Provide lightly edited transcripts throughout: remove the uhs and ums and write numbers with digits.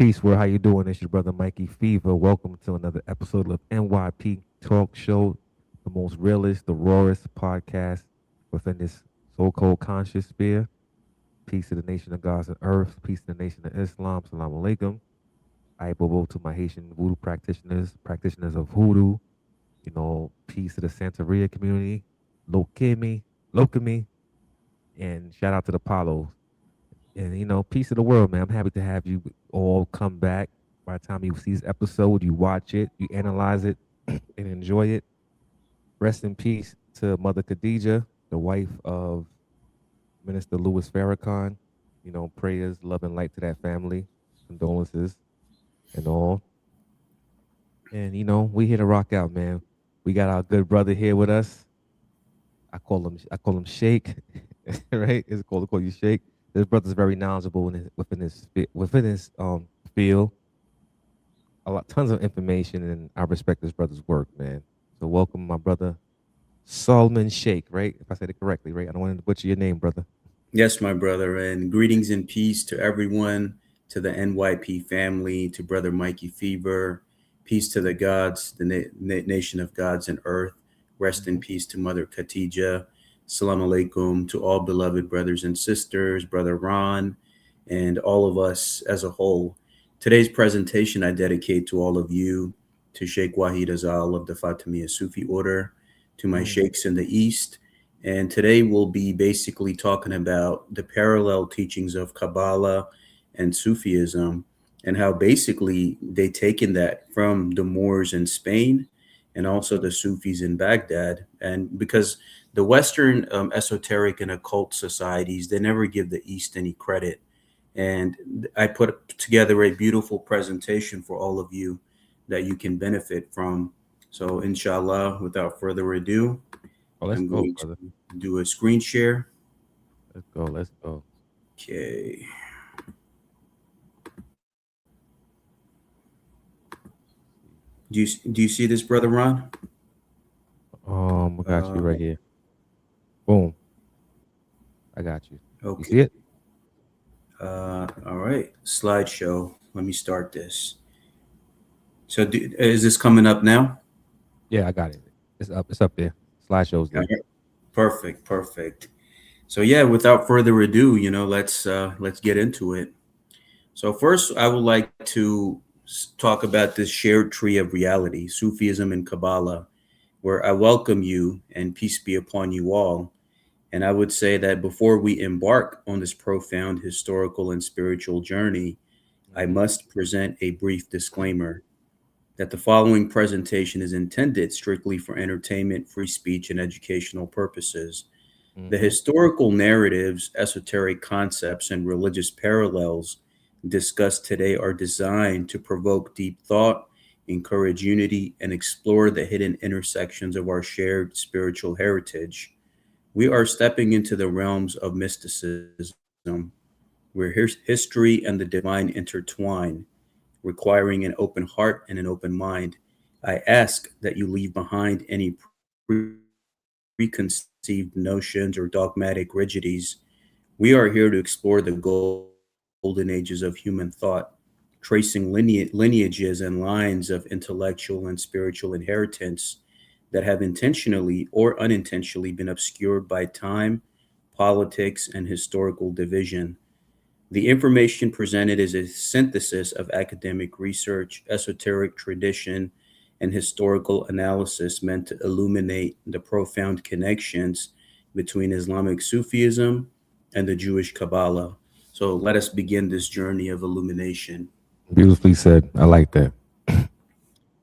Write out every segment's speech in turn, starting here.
Peace, world. How you doing? It's your brother Mikey Fever. Welcome to another episode of NYP Talk Show, the most realest, the rawest podcast within this so-called conscious sphere. Peace to the nation of gods and earth. Peace to the nation of Islam. Salam alaikum. I bobo to my Haitian voodoo practitioners of voodoo. Peace to the Santeria community. Lokimi, and shout out to the Palos. And peace of the world, man. I'm happy to have you all come back. By the time you see this episode, you watch it, you analyze it, and enjoy it. Rest in peace to Mother Khadija, the wife of Minister Louis Farrakhan. Prayers, love, and light to that family. Condolences and all. And we here to rock out, man. We got our good brother here with us. I call him Sheikh, right? It's cool to call you Sheikh. This brother's very knowledgeable within his field. Tons of information, and I respect this brother's work, man. So welcome, my brother, Salman Sheikh, right? If I said it correctly, right? I don't want to butcher your name, brother. Yes, my brother, and greetings and peace to everyone, to the NYP family, to brother Mikey Fever. Peace to the gods, the nation of gods and earth. Rest in peace to Mother Khadija. Salam alaikum to all beloved brothers and sisters, Brother Ron, and all of us as a whole. Today's presentation I dedicate to all of you, to Sheikh Wahid Azal of the Fatimiyya Sufi order, to my sheikhs in the East. And today we'll be basically talking about the parallel teachings of Kabbalah and Sufism and how basically they taken that from the Moors in Spain and also the Sufis in Baghdad. And because the Western esoteric and occult societies, they never give the East any credit. And I put together a beautiful presentation for all of you that you can benefit from. So inshallah, without further ado, I'm going to do a screen share. Let's go. Okay. Do you see this, Brother Ron? I got you right here. Boom. I got you. Okay. You see it? All right. Slideshow. Let me start this. So is this coming up now? Yeah, I got it. It's up there. Slideshow's there. Okay. Perfect. So yeah, without further ado, let's get into it. So first, I would like to talk about this shared tree of reality, Sufism and Kabbalah, where I welcome you and peace be upon you all. And I would say that before we embark on this profound historical and spiritual journey, I must present a brief disclaimer that the following presentation is intended strictly for entertainment, free speech, and educational purposes. The historical narratives, esoteric concepts, and religious parallels discussed today are designed to provoke deep thought, encourage unity, and explore the hidden intersections of our shared spiritual heritage. We are stepping into the realms of mysticism, where history and the divine intertwine, requiring an open heart and an open mind. I ask that you leave behind any preconceived notions or dogmatic rigidities. We are here to explore the golden ages of human thought, tracing lineages and lines of intellectual and spiritual inheritance that have intentionally or unintentionally been obscured by time, politics, and historical division. The information presented is a synthesis of academic research, esoteric tradition, and historical analysis meant to illuminate the profound connections between Islamic Sufism and the Jewish Kabbalah. So let us begin this journey of illumination. Beautifully said. I like that.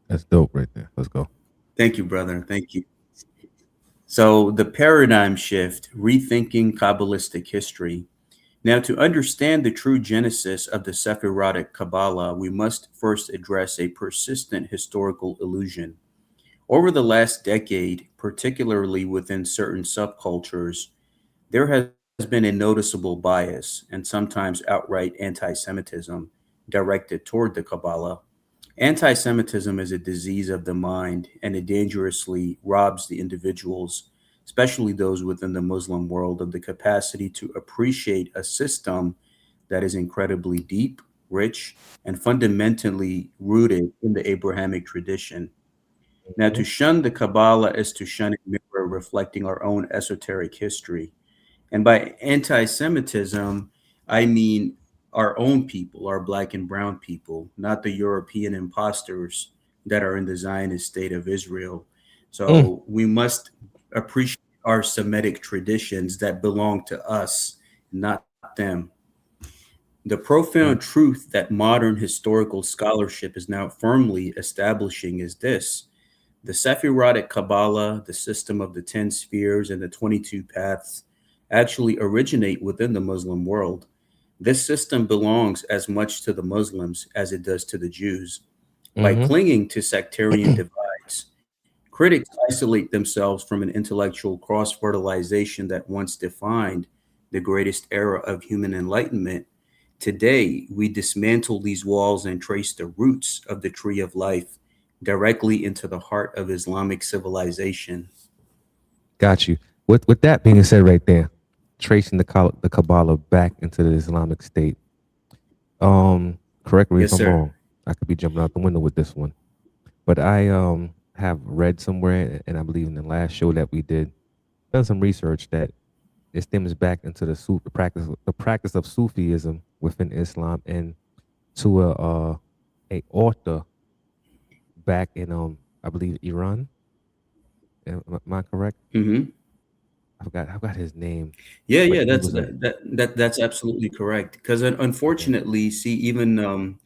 That's dope right there. Let's go. Thank you, brother. Thank you. So the paradigm shift, rethinking Kabbalistic history. Now, to understand the true genesis of the Sephirotic Kabbalah, we must first address a persistent historical illusion. Over the last decade, particularly within certain subcultures, there has been a noticeable bias and sometimes outright anti-Semitism directed toward the Kabbalah. Anti-Semitism is a disease of the mind, and it dangerously robs the individuals, especially those within the Muslim world, of the capacity to appreciate a system that is incredibly deep, rich, and fundamentally rooted in the Abrahamic tradition. Now, Mhm. to shun the Kabbalah is to shun a mirror reflecting our own esoteric history. And by anti Semitism, I mean our own people, our black and brown people, not the European imposters that are in the Zionist state of Israel. Mm. So we must appreciate our Semitic traditions that belong to us, not them. The profound Mm. truth that modern historical scholarship is now firmly establishing is this: the Sephirotic Kabbalah, the system of the 10 spheres and the 22 paths, actually originate within the Muslim world. This system belongs as much to the Muslims as it does to the Jews. By Mhm. clinging to sectarian divides, critics isolate themselves from an intellectual cross fertilization that once defined the greatest era of human enlightenment. Today, we dismantle these walls and trace the roots of the tree of life directly into the heart of Islamic civilization. Got you. With that being said, right there, tracing the Kabbalah back into the Islamic State. Correct me if Yes, I'm sir. wrong. I could be jumping out the window with this one, but I have read somewhere, and I believe in the last show that we did, done some research that it stems back into the practice of Sufism within Islam, and to a author back in I believe Iran. Am I correct? Hmm. I forgot his name, Yeah, but yeah, he was a that's absolutely correct. Because okay. unfortunately, see, even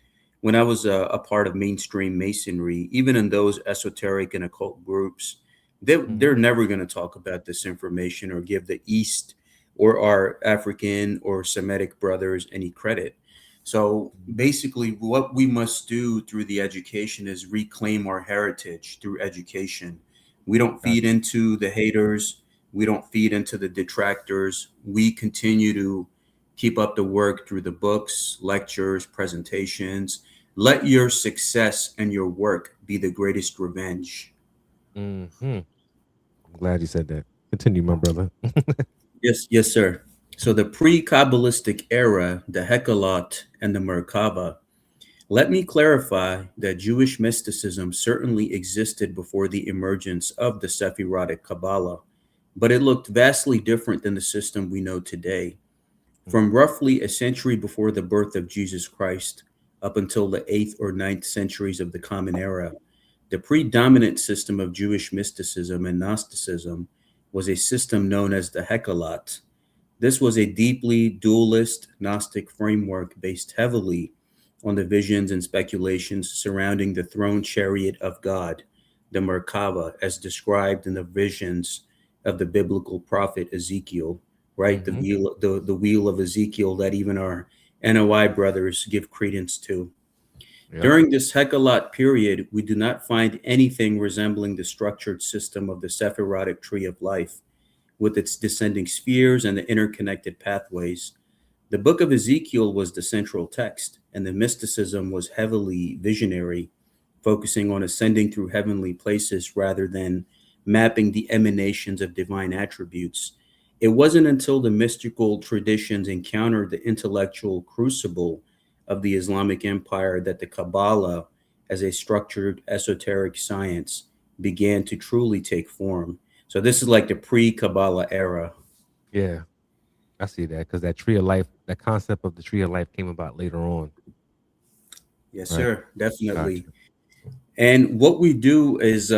when I was a part of mainstream Masonry, even in those esoteric and occult groups, Hmm. they're never going to talk about this information or give the East or our African or Semitic brothers any credit. So basically, what we must do through the education is reclaim our heritage through education. We don't Got feed into the haters, we don't feed into the detractors. We continue to keep up the work through the books, lectures, presentations. Let your success and your work be the greatest revenge. you. Hmm. I'm glad you said that. Continue, my brother. Yes, yes, sir. So the pre-Kabbalistic era, the Hekhalot and the Merkaba. Let me clarify that Jewish mysticism certainly existed before the emergence of the Sephirotic Kabbalah, but it looked vastly different than the system we know today. From roughly a century before the birth of Jesus Christ up until the 8th or ninth centuries of the Common Era, the predominant system of Jewish mysticism and Gnosticism was a system known as the Hekhalot. This was a deeply dualist Gnostic framework based heavily on the visions and speculations surrounding the throne chariot of God, the Merkaba, as described in the visions of the biblical prophet Ezekiel, right? Mm-hmm. The wheel of Ezekiel that even our NOI brothers give credence to. Yep. During this Hekhalot period, we do not find anything resembling the structured system of the Sephirotic Tree of Life, with its descending spheres and the interconnected pathways. The book of Ezekiel was the central text, and the mysticism was heavily visionary, focusing on ascending through heavenly places rather than mapping the emanations of divine attributes. It wasn't until the mystical traditions encountered the intellectual crucible of the Islamic Empire that the Kabbalah, as a structured esoteric science, began to truly take form. So, this is like the pre Kabbalah era. Yeah, I see that because that tree of life, that concept of the tree of life came about later on, Yes, right? sir, definitely. Gotcha. And what we do is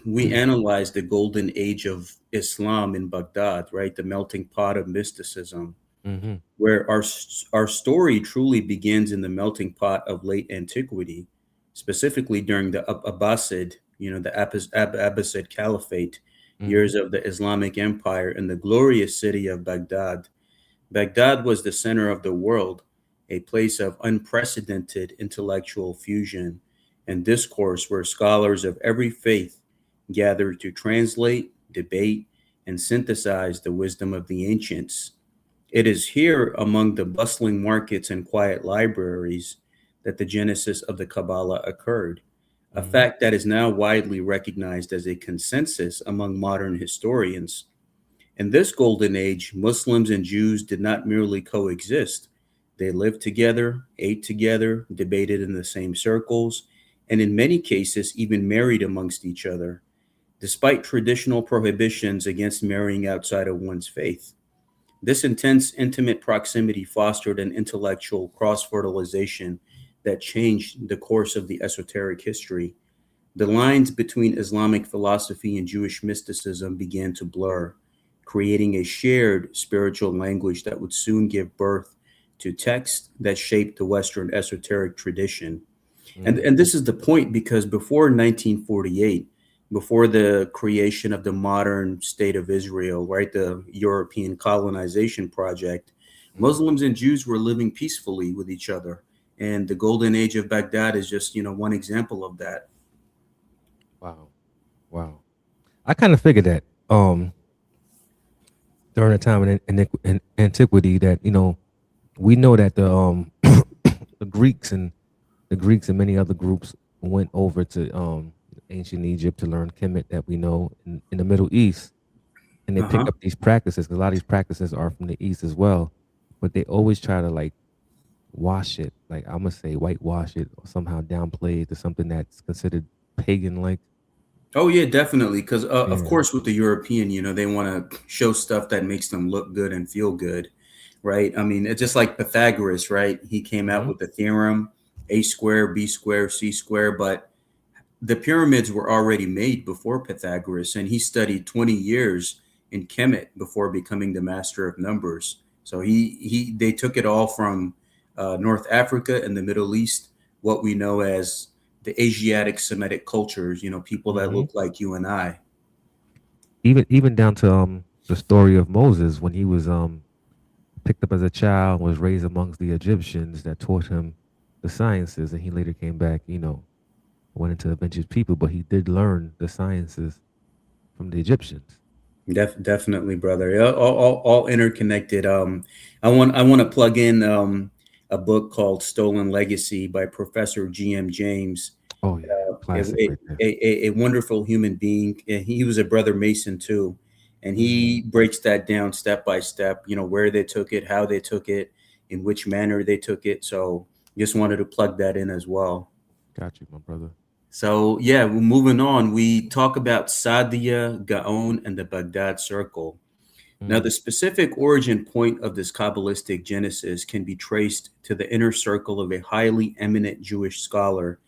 we analyze the golden age of Islam in Baghdad, right? The melting pot of mysticism, Mm-hmm. where our story truly begins in the melting pot of late antiquity, specifically during the Abbasid, the Abbasid Caliphate, Mm-hmm. years of the Islamic Empire in the glorious city of Baghdad. Baghdad was the center of the world, a place of unprecedented intellectual fusion and discourse where scholars of every faith gathered to translate, debate, and synthesize the wisdom of the ancients. It is here, among the bustling markets and quiet libraries, that the genesis of the Kabbalah occurred, a Mm-hmm. fact that is now widely recognized as a consensus among modern historians. In this golden age, Muslims and Jews did not merely coexist, They lived together, ate together, debated in the same circles, and in many cases, even married amongst each other, despite traditional prohibitions against marrying outside of one's faith. This intense, intimate proximity fostered an intellectual cross fertilization that changed the course of the esoteric history. The lines between Islamic philosophy and Jewish mysticism began to blur, creating a shared spiritual language that would soon give birth to texts that shaped the Western esoteric tradition. Mm. And this is the point because before 1948, before the creation of the modern state of Israel, right, the European colonization project, Mm. Muslims and Jews were living peacefully with each other. And the Golden Age of Baghdad is just, one example of that. Wow. Wow. I kind of figured that during the time in antiquity that we know that the Greeks and many other groups went over to ancient Egypt to learn Kemet that we know in the Middle East, and they pick Uh-huh. up these practices. 'Cause a lot of these practices are from the East as well, but they always try to like wash it, like I'm gonna say whitewash it or somehow downplay it to something that's considered pagan like. Oh yeah, definitely. Because of Yeah. course, with the European, they want to show stuff that makes them look good and feel good, right? I mean, it's just like Pythagoras, right? He came out Hmm. with the theorem: a square, b square, c square. But the pyramids were already made before Pythagoras, and he studied 20 years in Kemet before becoming the master of numbers. So they took it all from North Africa and the Middle East, what we know as the Asiatic Semitic cultures. People that Hmm. look like you and I. Even down to the story of Moses when he was picked up as a child, was raised amongst the Egyptians that taught him the sciences, and he later came back, went into avenge his people, but he did learn the sciences from the Egyptians. Definitely, brother. Yeah, all interconnected. I want to plug in a book called Stolen Legacy by Professor G.M. James. Oh yeah, a, classic a, right there. a wonderful human being. And he was a brother Mason too, and Hmm. he breaks that down step by step. Where they took it, how they took it, in which manner they took it. So just wanted to plug that in as well. Got you, my brother. So yeah, we're moving on. We talk about Saadia, Gaon, and the Baghdad Circle. Now, the Mm. specific origin point of this Kabbalistic genesis can be traced to the inner circle of a highly eminent Jewish scholar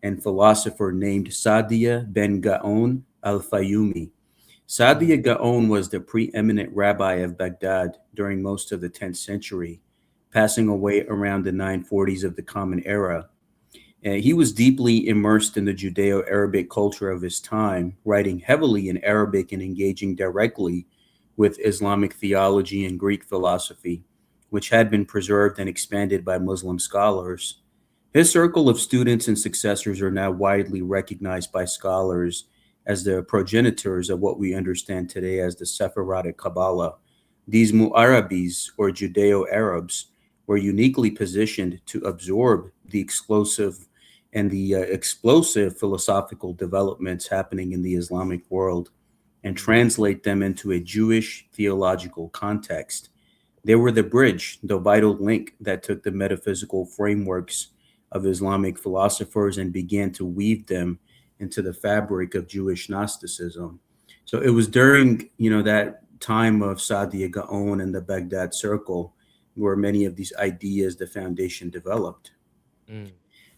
and philosopher named Saadia ben Gaon al-Fayyumi. Mm. Saadia Gaon was the preeminent rabbi of Baghdad during most of the 10th century, passing away around the 940s of the Common Era. He was deeply immersed in the Judeo Arabic culture of his time, writing heavily in Arabic and engaging directly with Islamic theology and Greek philosophy, which had been preserved and expanded by Muslim scholars. His circle of students and successors are now widely recognized by scholars as the progenitors of what we understand today as the Sephardic Kabbalah. These Mu'arabis, or Judeo Arabs, were uniquely positioned to absorb the explosive philosophical developments happening in the Islamic world and Mm. translate them into a Jewish theological context. They were the bridge, the vital link that took the metaphysical frameworks of Islamic philosophers and began to weave them into the fabric of Jewish Gnosticism. So it was during, that time of Saadia Gaon and the Baghdad Circle where many of these ideas, the foundation developed. Mm.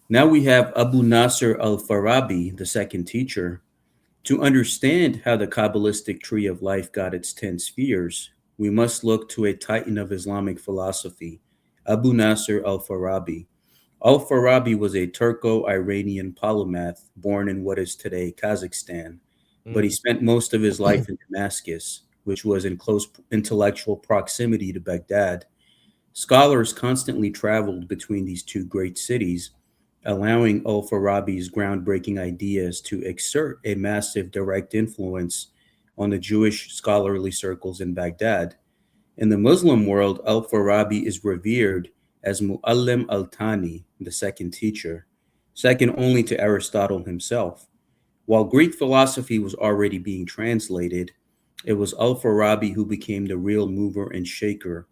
Now we have Abu Nasr al-Farabi, the second teacher. To understand how the Kabbalistic Tree of Life got its 10 spheres, we must look to a titan of Islamic philosophy, Abu Nasr al-Farabi. Al-Farabi was a Turco-Iranian polymath born in what is today Kazakhstan, but he Mm. spent most of his life in Damascus, which was in close intellectual proximity to Baghdad. Scholars constantly traveled between these two great cities, allowing Al Farabi's groundbreaking ideas to exert a massive direct influence on the Jewish scholarly circles in Baghdad. In the Muslim world, Al Farabi is revered as Mu'allim al Thani, the second teacher, second only to Aristotle himself. While Greek philosophy was already being translated, it was Al Farabi who became the real mover and shaker,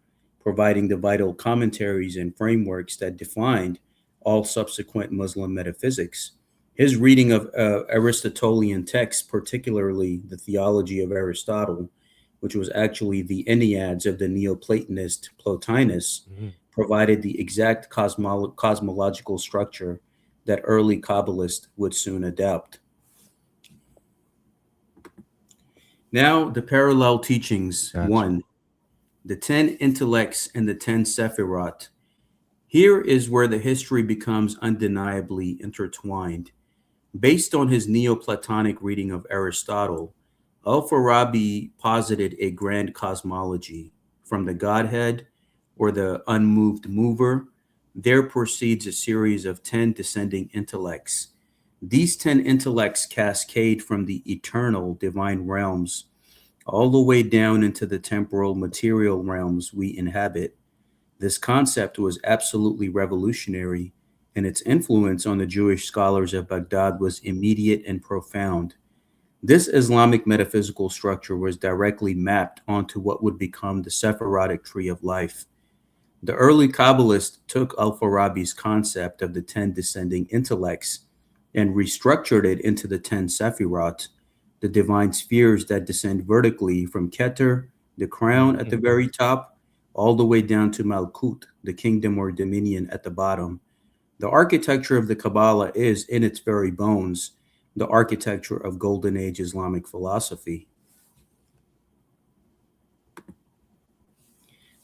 providing the vital commentaries and frameworks that defined all subsequent Muslim metaphysics. His reading of Aristotelian texts, particularly the theology of Aristotle, which was actually the Enneads of the Neoplatonist Plotinus, Mhm. provided the exact cosmological structure that early Kabbalists would soon adopt. Now, the parallel teachings. Gotcha. 1. The 10 intellects and the 10 sefirot. Here is where the history becomes undeniably intertwined. Based on his Neoplatonic reading of Aristotle, Farabi posited a grand cosmology. From the Godhead, or the unmoved mover, there proceeds a series of 10 descending intellects. These 10 intellects cascade from the eternal divine realms all the way down into the temporal material realms we inhabit. This concept was absolutely revolutionary, and its influence on the Jewish scholars of Baghdad was immediate and profound. This Islamic metaphysical structure was directly mapped onto what would become the Sephirotic Tree of Life. The early Kabbalists took Al-Farabi's concept of the 10 descending intellects and restructured it into the 10 sefirot, the divine spheres that descend vertically from Keter, the crown at the Mhm. very top, all the way down to Malkut, the kingdom or dominion at the bottom. The architecture of the Kabbalah is, in its very bones, the architecture of Golden Age Islamic philosophy.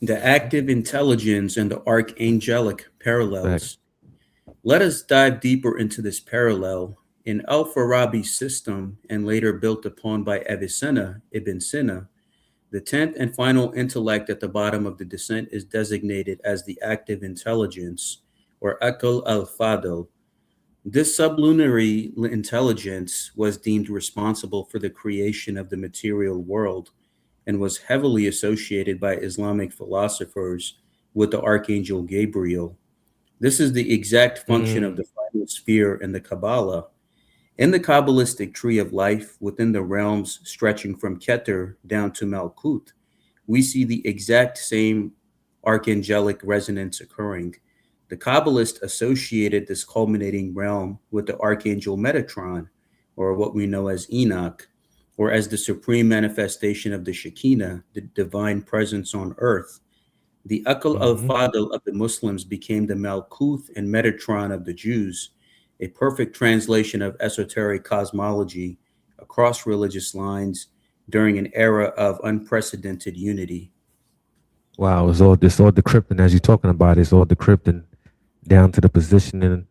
The active intelligence and the archangelic Facts. parallels. Let us dive deeper into this parallel. In Al-Farabi's system, and later built upon by Avicenna, Ibn Sina, the 10th and final intellect at the bottom of the descent is designated as the active intelligence, or Aql al-Fadl. This sublunary intelligence was deemed responsible for the creation of the material world and was heavily associated by Islamic philosophers with the Archangel Gabriel. This is the exact function of the Mm. final sphere in the Kabbalah. In the Kabbalistic Tree of Life, within the realms stretching from Keter down to Malkut, we see the exact same archangelic resonance occurring. The Kabbalists associated this culminating realm with the archangel Metatron, or what we know as Enoch, or as the supreme manifestation of the Shekinah, the divine presence on earth. The Aql Mhm. al-Fadl of the Muslims became the Malkuth and Metatron of the Jews, a perfect translation of esoteric cosmology across religious lines during an era of unprecedented unity. Wow, it's all decrypting as you're talking about. It's all decrypting down to the positioning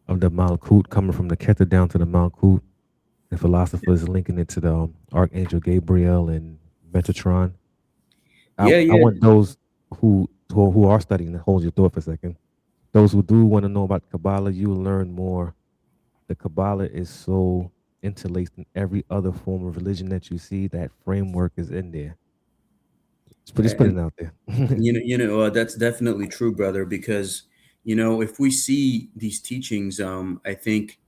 of the Malkut coming from the Keter down to the Malkut. The philosophers linking it to the Archangel Gabriel and Metatron. Yeah, I yeah. want those who are studying to hold your thought for a second. Those who do want to know about Kabbalah, you will learn more. The Kabbalah is so interlaced in every other form of religion that you see. That framework is in there. Just put And it out there. that's definitely true, brother, because if we see these teachings, I think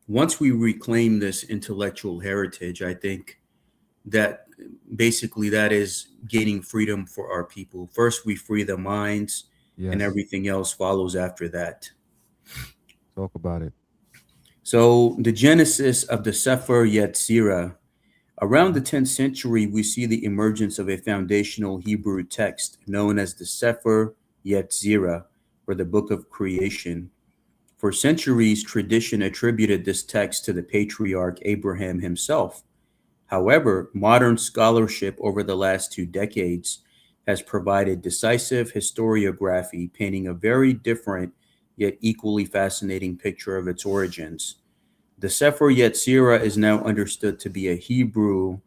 once we reclaim this intellectual heritage, I think that basically that is gaining freedom for our people. First, we free the minds, and Yes, everything else follows after that. talk about it. So, the genesis of the Sefer Yetzirah. Around the Mhm. 10th century, we see the emergence of a foundational Hebrew text known as the Sefer Yetzirah, or the Book of Creation. For centuries, tradition attributed this text to the patriarch Abraham himself. However, modern scholarship over the last 2 decades has provided decisive historiography painting a very different yet equally fascinating picture of its origins. The Sefer Yetzirah is now understood to be a Hebrew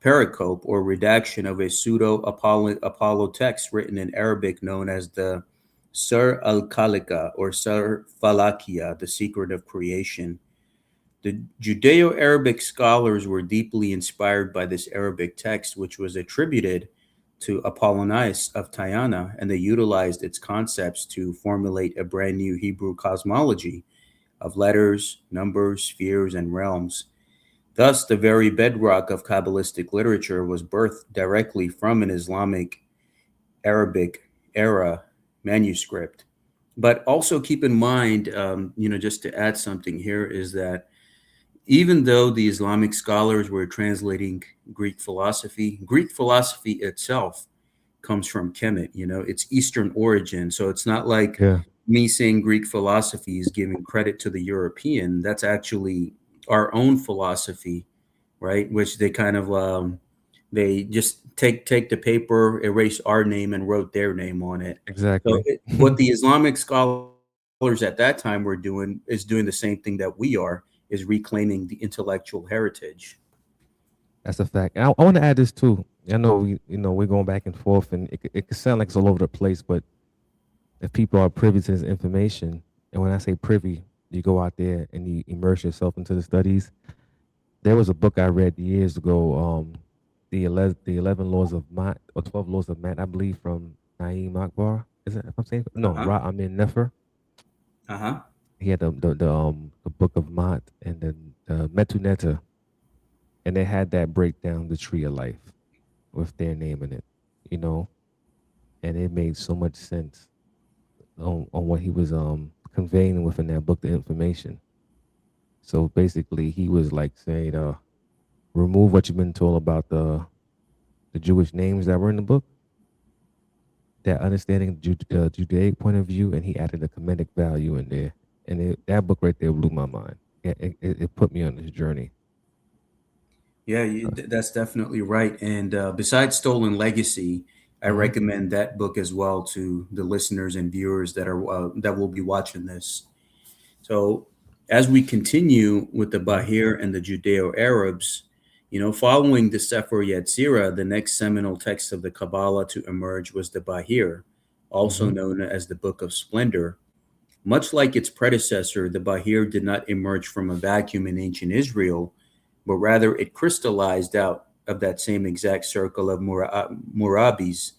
pericope or redaction of a pseudo Apollo text written in Arabic known as the Sur al Khalika or Sur Falakia, the secret of creation. The Judeo Arabic scholars were deeply inspired by this Arabic text, which was attributed to Apollonius of Tyana, and they utilized its concepts to formulate a brand new Hebrew cosmology of letters, numbers, spheres, and realms. Thus, the very bedrock of Kabbalistic literature was birthed directly from an Islamic Arabic era manuscript. But also keep in mind, just to add something here, is that even though the Islamic scholars were translating Greek philosophy itself comes from Kemet. It's Eastern origin. So it's not like Yeah, me saying Greek philosophy is giving credit to the European. That's actually our own philosophy, right? Which they kind of they just take the paper, erase our name, and wrote their name on it. So exactly. what the Islamic scholars at that time were doing is doing the same thing that we are, is reclaiming the intellectual heritage. That's a fact. I want to add this too. I know we're going back and forth, and it could sound like it's all over the place, but if people are privy to this information, and when I say privy, you go out there and you immerse yourself into the studies. There was a book I read years ago, the 11 laws of Mat or 12 laws of Mat, I believe, from Naeem Akbar. Is it? If I'm saying no, Uh-huh. Ra Amin Nefer. Uh-huh. He had the book of Mat and then Metuneta, and they had that breakdown, the tree of life, with their name in it, you know, and it made so much sense on what he was conveying within that book, the information. So basically, he was like saying, remove what you've been told about the Jewish names that were in the book, that understanding the Judaic point of view, and he added a comedic value in there. And that book right there blew my mind. It put me on this journey. Yeah, that's definitely right. And besides Stolen Legacy, I Mm-hmm. recommend that book as well to the listeners and viewers that will be watching this. So, as we continue with the Hmm. Bahir and the Judeo Arabs, following the Sefer Yetzirah, the next seminal text of the Kabbalah to emerge was the Bahir, also Hmm. known as the Book of Splendor. Much like its predecessor, the Bahir did not emerge from a vacuum in ancient Israel, but rather it crystallized out of that same exact circle of Murabis,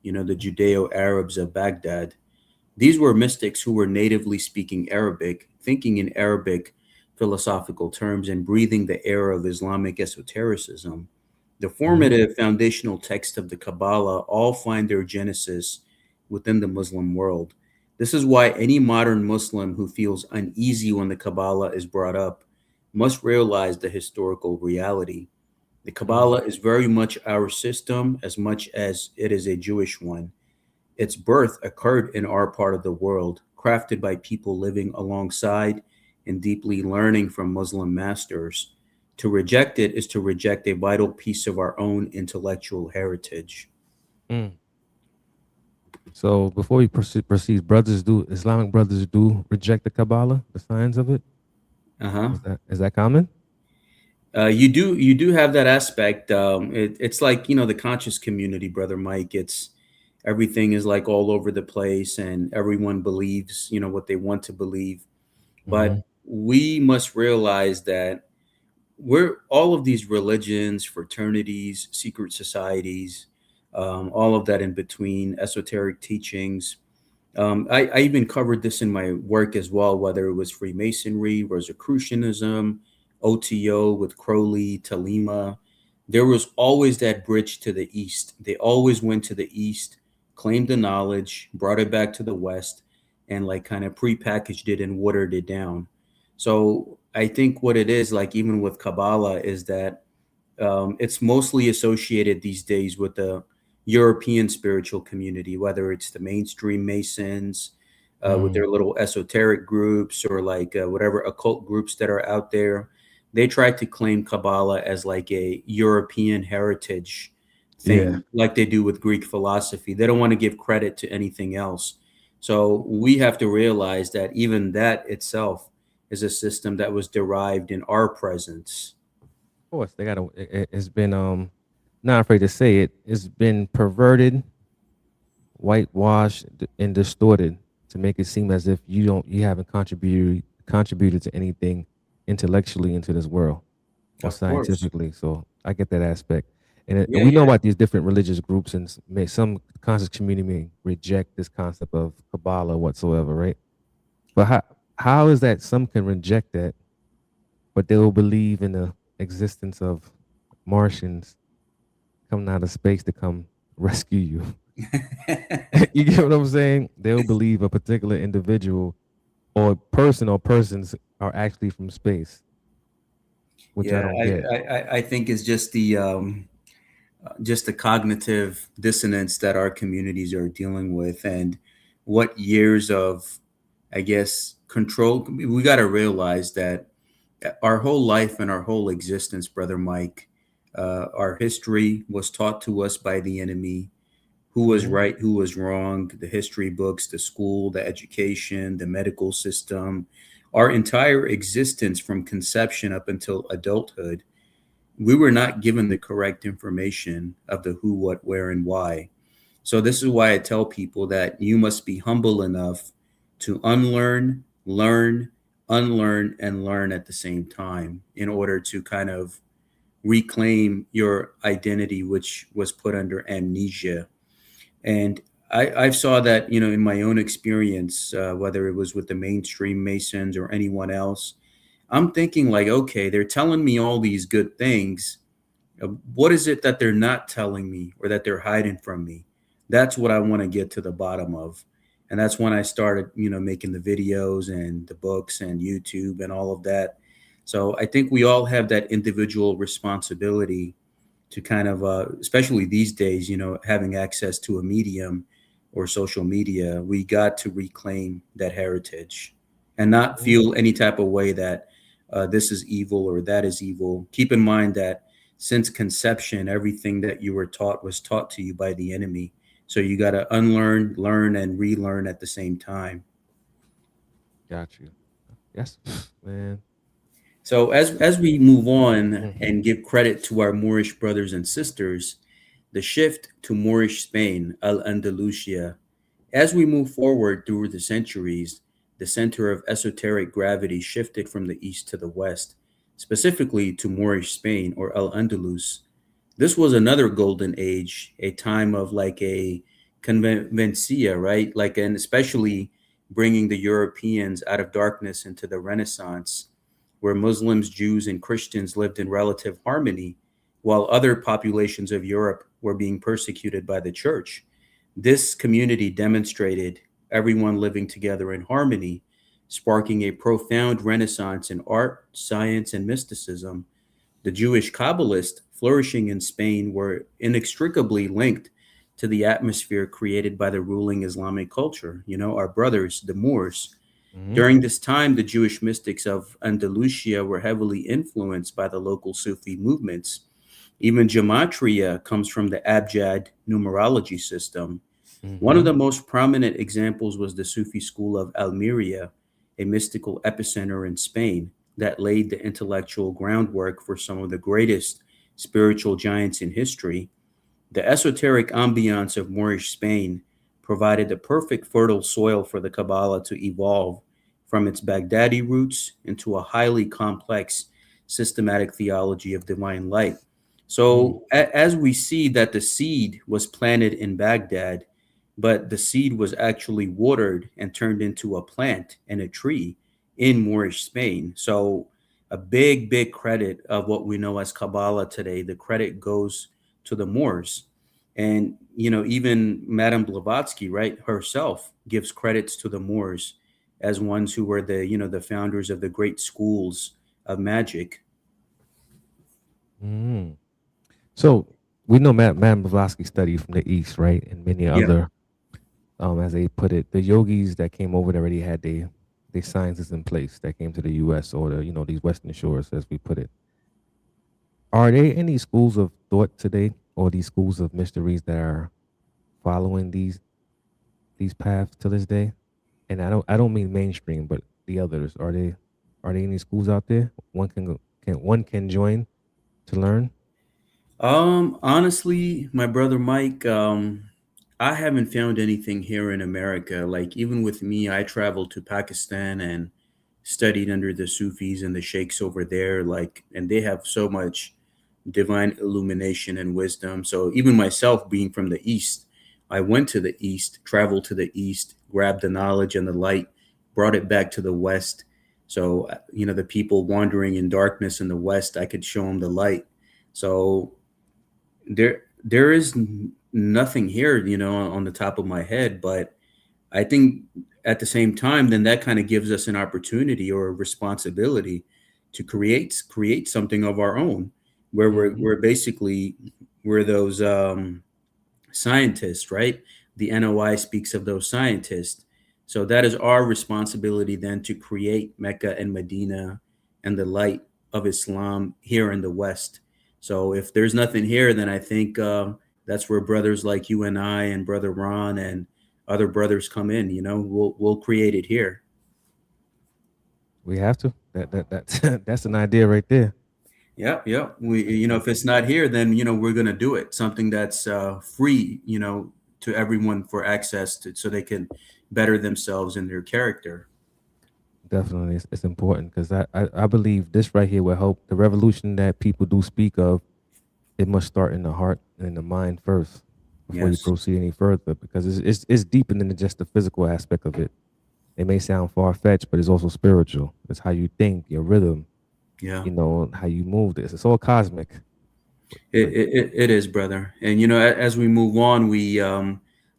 the Judeo Arabs of Baghdad. These were mystics who were natively speaking Arabic, thinking in Arabic philosophical terms, and breathing the air of Islamic esotericism. The Hmm. formative foundational texts of the Kabbalah all find their genesis within the Muslim world. This is why any modern Muslim who feels uneasy when the Kabbalah is brought up must realize the historical reality. The Hmm. Kabbalah is very much our system as much as it is a Jewish one. Its birth occurred in our part of the world, crafted by people living alongside and deeply learning from Muslim masters. To reject it is to reject a vital piece of our own intellectual heritage. Mm. So before we proceed, Islamic brothers do reject the Kabbalah, the science of it? Uh-huh. Is that common? You do have that aspect. It's like the conscious community, brother Mike. It's everything is like all over the place, and everyone believes what they want to believe. Hmm. But we must realize that we're all of these religions, fraternities, secret societies, all of that in between, esoteric teachings. I even covered this in my work as well, whether it was Freemasonry, Rosicrucianism, OTO with Crowley, Talima. There was always that bridge to the East. They always went to the East, claimed the knowledge, brought it back to the West, and like kind of prepackaged it and watered it down. So I think what it is, like even with Kabbalah, is that it's mostly associated these days with the European spiritual community, whether it's the mainstream Masons with Mm. their little esoteric groups or like whatever occult groups that are out there. They try to claim Kabbalah as like a European heritage Yeah. thing, like they do with Greek philosophy. They don't want to give credit to anything else. So we have to realize that even that itself is a system that was derived in our presence. Of course, they gotta. It's been not afraid to say it. It's been perverted, whitewashed, and distorted to make it seem as if you haven't contributed to anything intellectually into this world or Of course. scientifically. So I get that aspect, and Yeah, we know yeah. about these different religious groups, and some conscious community may reject this concept of Kabbalah whatsoever, right? But how is that some can reject that, but they will believe in the existence of Martians coming out of space to come rescue you? You get what I'm saying? They'll believe a particular individual or person or persons are actually from space, which I Yeah, don't I, get. I think it's just the cognitive dissonance that our communities are dealing with, and what years of, I guess, control. We got to realize that our whole life and our whole existence, Brother Mike, our history was taught to us by the enemy. Who was Hmm. right, who was wrong, the history books, the school, the education, the medical system, our entire existence from conception up until adulthood, we were not given the correct information of the who, what, where, and why. So, this is why I tell people that you must be humble enough to unlearn, learn, unlearn, and learn at the same time in order to kind of reclaim your identity, which was put under amnesia. And I saw that, in my own experience, whether it was with the mainstream Masons or anyone else. I'm thinking, like, okay, they're telling me all these good things. What is it that they're not telling me or that they're hiding from me? That's what I want to get to the bottom of. And that's when I started, making the videos and the books and YouTube and all of that. So I think we all have that individual responsibility to kind of, especially these days, having access to a medium or social media, we got to reclaim that heritage and not Hmm. feel any type of way that this is evil or that is evil. Keep in mind that since conception, everything that you were taught was taught to you by the enemy. So you got to unlearn, learn, and relearn at the same time. Got you. Yes, man. So as we move on Hmm. and give credit to our Moorish brothers and sisters, the shift to Moorish Spain, Al Andalusia. As we move forward through the centuries, the center of esoteric gravity shifted from the east to the west, specifically to Moorish Spain or Al Andalus. This was another golden age, a time of like a conveniencia, right? Like, and especially bringing the Europeans out of darkness into the Renaissance, where Muslims, Jews, and Christians lived in relative harmony, while other populations of Europe were being persecuted by the church. This community demonstrated everyone living together in harmony, sparking a profound renaissance in art, science, and mysticism. The Jewish Kabbalists flourishing in Spain were inextricably linked to the atmosphere created by the ruling Islamic culture. Our brothers, the Moors. Hmm. During this time, the Jewish mystics of Andalusia were heavily influenced by the local Sufi movements. Even gematria comes from the Abjad numerology system. One of Hmm. the most prominent examples was the Sufi school of Almeria, a mystical epicenter in Spain that laid the intellectual groundwork for some of the greatest spiritual giants in history. The esoteric ambiance of Moorish Spain provided the perfect fertile soil for the Kabbalah to evolve from its Baghdadi roots into a highly complex systematic theology of divine light. Mm. So, as we see that the seed was planted in Baghdad, but the seed was actually watered and turned into a plant and a tree in Moorish Spain. So, a big, big credit of what we know as Kabbalah today, the credit goes to the Moors. And, even Madame Blavatsky, right, herself gives credits to the Moors as ones who were the founders of the great schools of magic. Mm. So we know Madame Blavatsky studied from the East, right? And many Yeah. other, as they put it, the yogis that came over there already had their sciences in place that came to the U.S. or these Western shores, as we put it. Are there any schools of thought today, or these schools of mysteries that are following these paths to this day? And I don't mean mainstream, but the others. Are there any schools out there one can join to learn? Honestly, my brother Mike, I haven't found anything here in America. Like, even with me, I traveled to Pakistan and studied under the Sufis and the Sheikhs over there. Like, and they have so much divine illumination and wisdom. So even myself being from the East, I went to the East, traveled to the East, grabbed the knowledge and the light, brought it back to the West. So, the people wandering in darkness in the West, I could show them the light. So there is nothing here, on the top of my head. But I think at the same time, then that kind of gives us an opportunity or a responsibility to create something of our own, where Hmm. we're basically we're those scientists, right? The NOI speaks of those scientists. So that is our responsibility then to create Mecca and Medina and the light of Islam here in the West. So if there's nothing here, then I think that's where brothers like you and I and Brother Ron and other brothers come in. We'll create it here. We have to. That's that's an idea right there. Yeah, yeah. We, That's an if it's not here, then we're gonna do it. Something that's free, to everyone for access to, so they can better themselves in their character. Definitely, it's important because I believe this right here will help the revolution that people do speak of. It must start in the heart and in the mind first before you Yes. proceed any further because it's deeper than just the physical aspect of it. It may sound far fetched, but it's also spiritual. It's how you think, your rhythm, Yeah. how you move. This it's all cosmic. It, But it, it it is, brother. And as we move on, we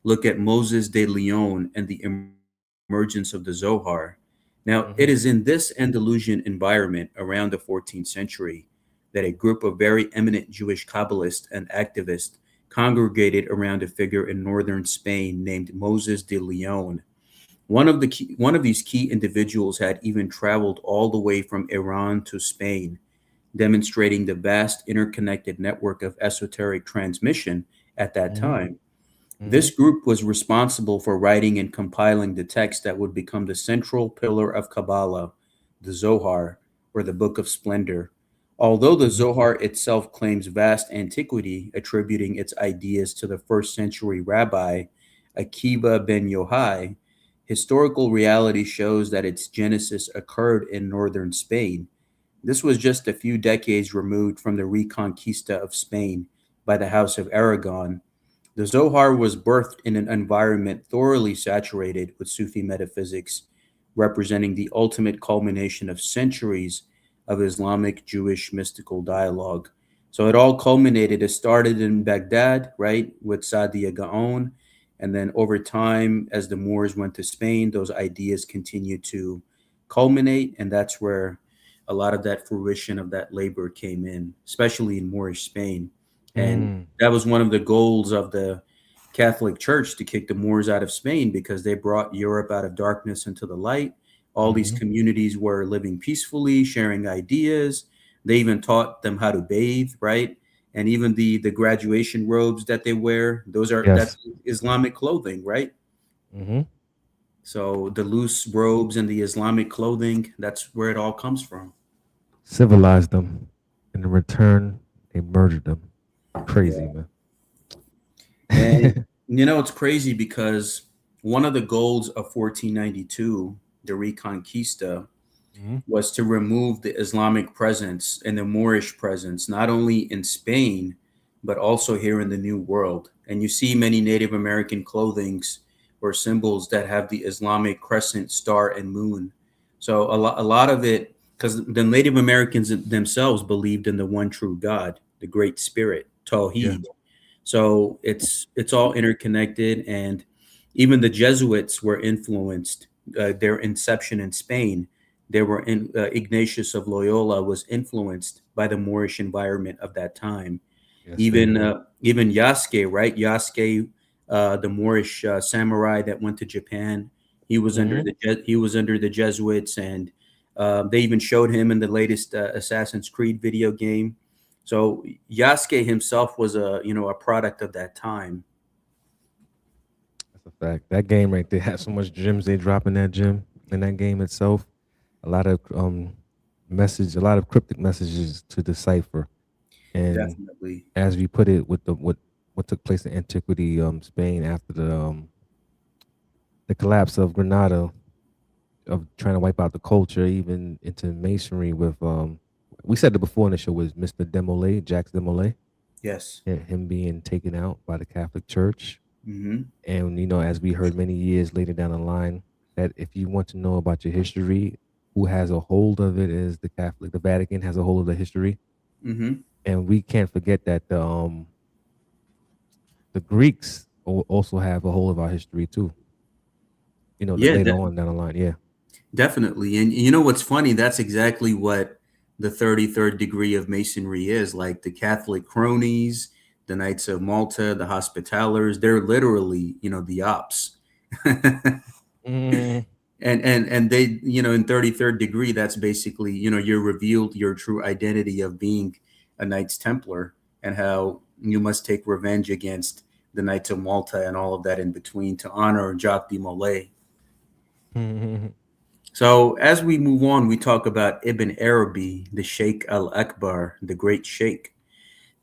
look at Moses de Leon and the emergence of the Zohar. Now, it Mhm. is in this Andalusian environment around the 14th century that a group of very eminent Jewish Kabbalists and activists congregated around a figure in northern Spain named Moses de Leon. One of these key individuals had even traveled all the way from Iran to Spain, demonstrating the vast interconnected network of esoteric transmission at that Mhm. time. This Mhm. group was responsible for writing and compiling the text that would become the central pillar of Kabbalah, the Zohar, or the Book of Splendor. Although the Mhm. Zohar itself claims vast antiquity, attributing its ideas to the first century rabbi Akiva ben Yohai, historical reality shows that its genesis occurred in northern Spain. This was just a few decades removed from the Reconquista of Spain by the House of Aragon. The Zohar was birthed in an environment thoroughly saturated with Sufi metaphysics, representing the ultimate culmination of centuries of Islamic Jewish mystical dialogue. So it all culminated, it started in Baghdad, right, with Saadia Gaon. And then over time, as the Moors went to Spain, those ideas continued to culminate. And that's where a lot of that fruition of that labor came in, especially in Moorish Spain. And Mm. that was one of the goals of the Catholic Church, to kick the Moors out of Spain, because they brought Europe out of darkness into the light. All these Mhm. communities were living peacefully, sharing ideas. They even taught them how to bathe, right? And even the graduation robes that they wear, that's Yes. Islamic clothing, right? Mhm. So the loose robes and the Islamic clothing, that's where it all comes from. Civilized them, and in return, they murdered them. Crazy, Yeah. man. And it's crazy because one of the goals of 1492, the Reconquista, Mhm. was to remove the Islamic presence and the Moorish presence, not only in Spain, but also here in the New World. And you see many Native American clothings or symbols that have the Islamic crescent, star, and moon. So a lot of it, because the Native Americans themselves believed in the one true God, the Great Spirit, Yeah. Tawheed. So it's all interconnected, and even the Jesuits were influenced. Their inception in Spain, Ignatius of Loyola was influenced by the Moorish environment of that time. Yes, they Even were. even Yasuke, right? Yasuke, the Moorish samurai that went to Japan, Mhm. he was under the Jesuits, and they even showed him in the latest Assassin's Creed video game. So Yasuke himself was a product of that time. That's a fact. That game right there has so much gems they drop in that gym in that game itself. A lot of a lot of cryptic messages to decipher. And Definitely. as we put it, with what took place in antiquity, Spain after the collapse of Granada, of trying to wipe out the culture, even into masonry with we said it before in the show, was Mr. Demolay, Jacques Demolay, Yes. him being taken out by the Catholic Church. Hmm. And as we heard many years later down the line, that if you want to know about your history, who has a hold of it is the Catholic. The Vatican has a hold of the history, Hmm. and we can't forget that the the Greeks also have a whole of our history too. Yeah, Later on down the line. Yeah. definitely. And you know what's funny? That's exactly what the 33rd degree of Masonry is. Like the Catholic cronies, the Knights of Malta, the Hospitallers, they're literally, the ops. Mm, And they, in 33rd degree, that's basically, you're revealed your true identity of being a Knights Templar, and how you must take revenge against the Knights of Malta and all of that in between to honor Jacques de Molay. So as we move on, we talk about Ibn Arabi, the Sheikh al-Akbar, the great Sheikh.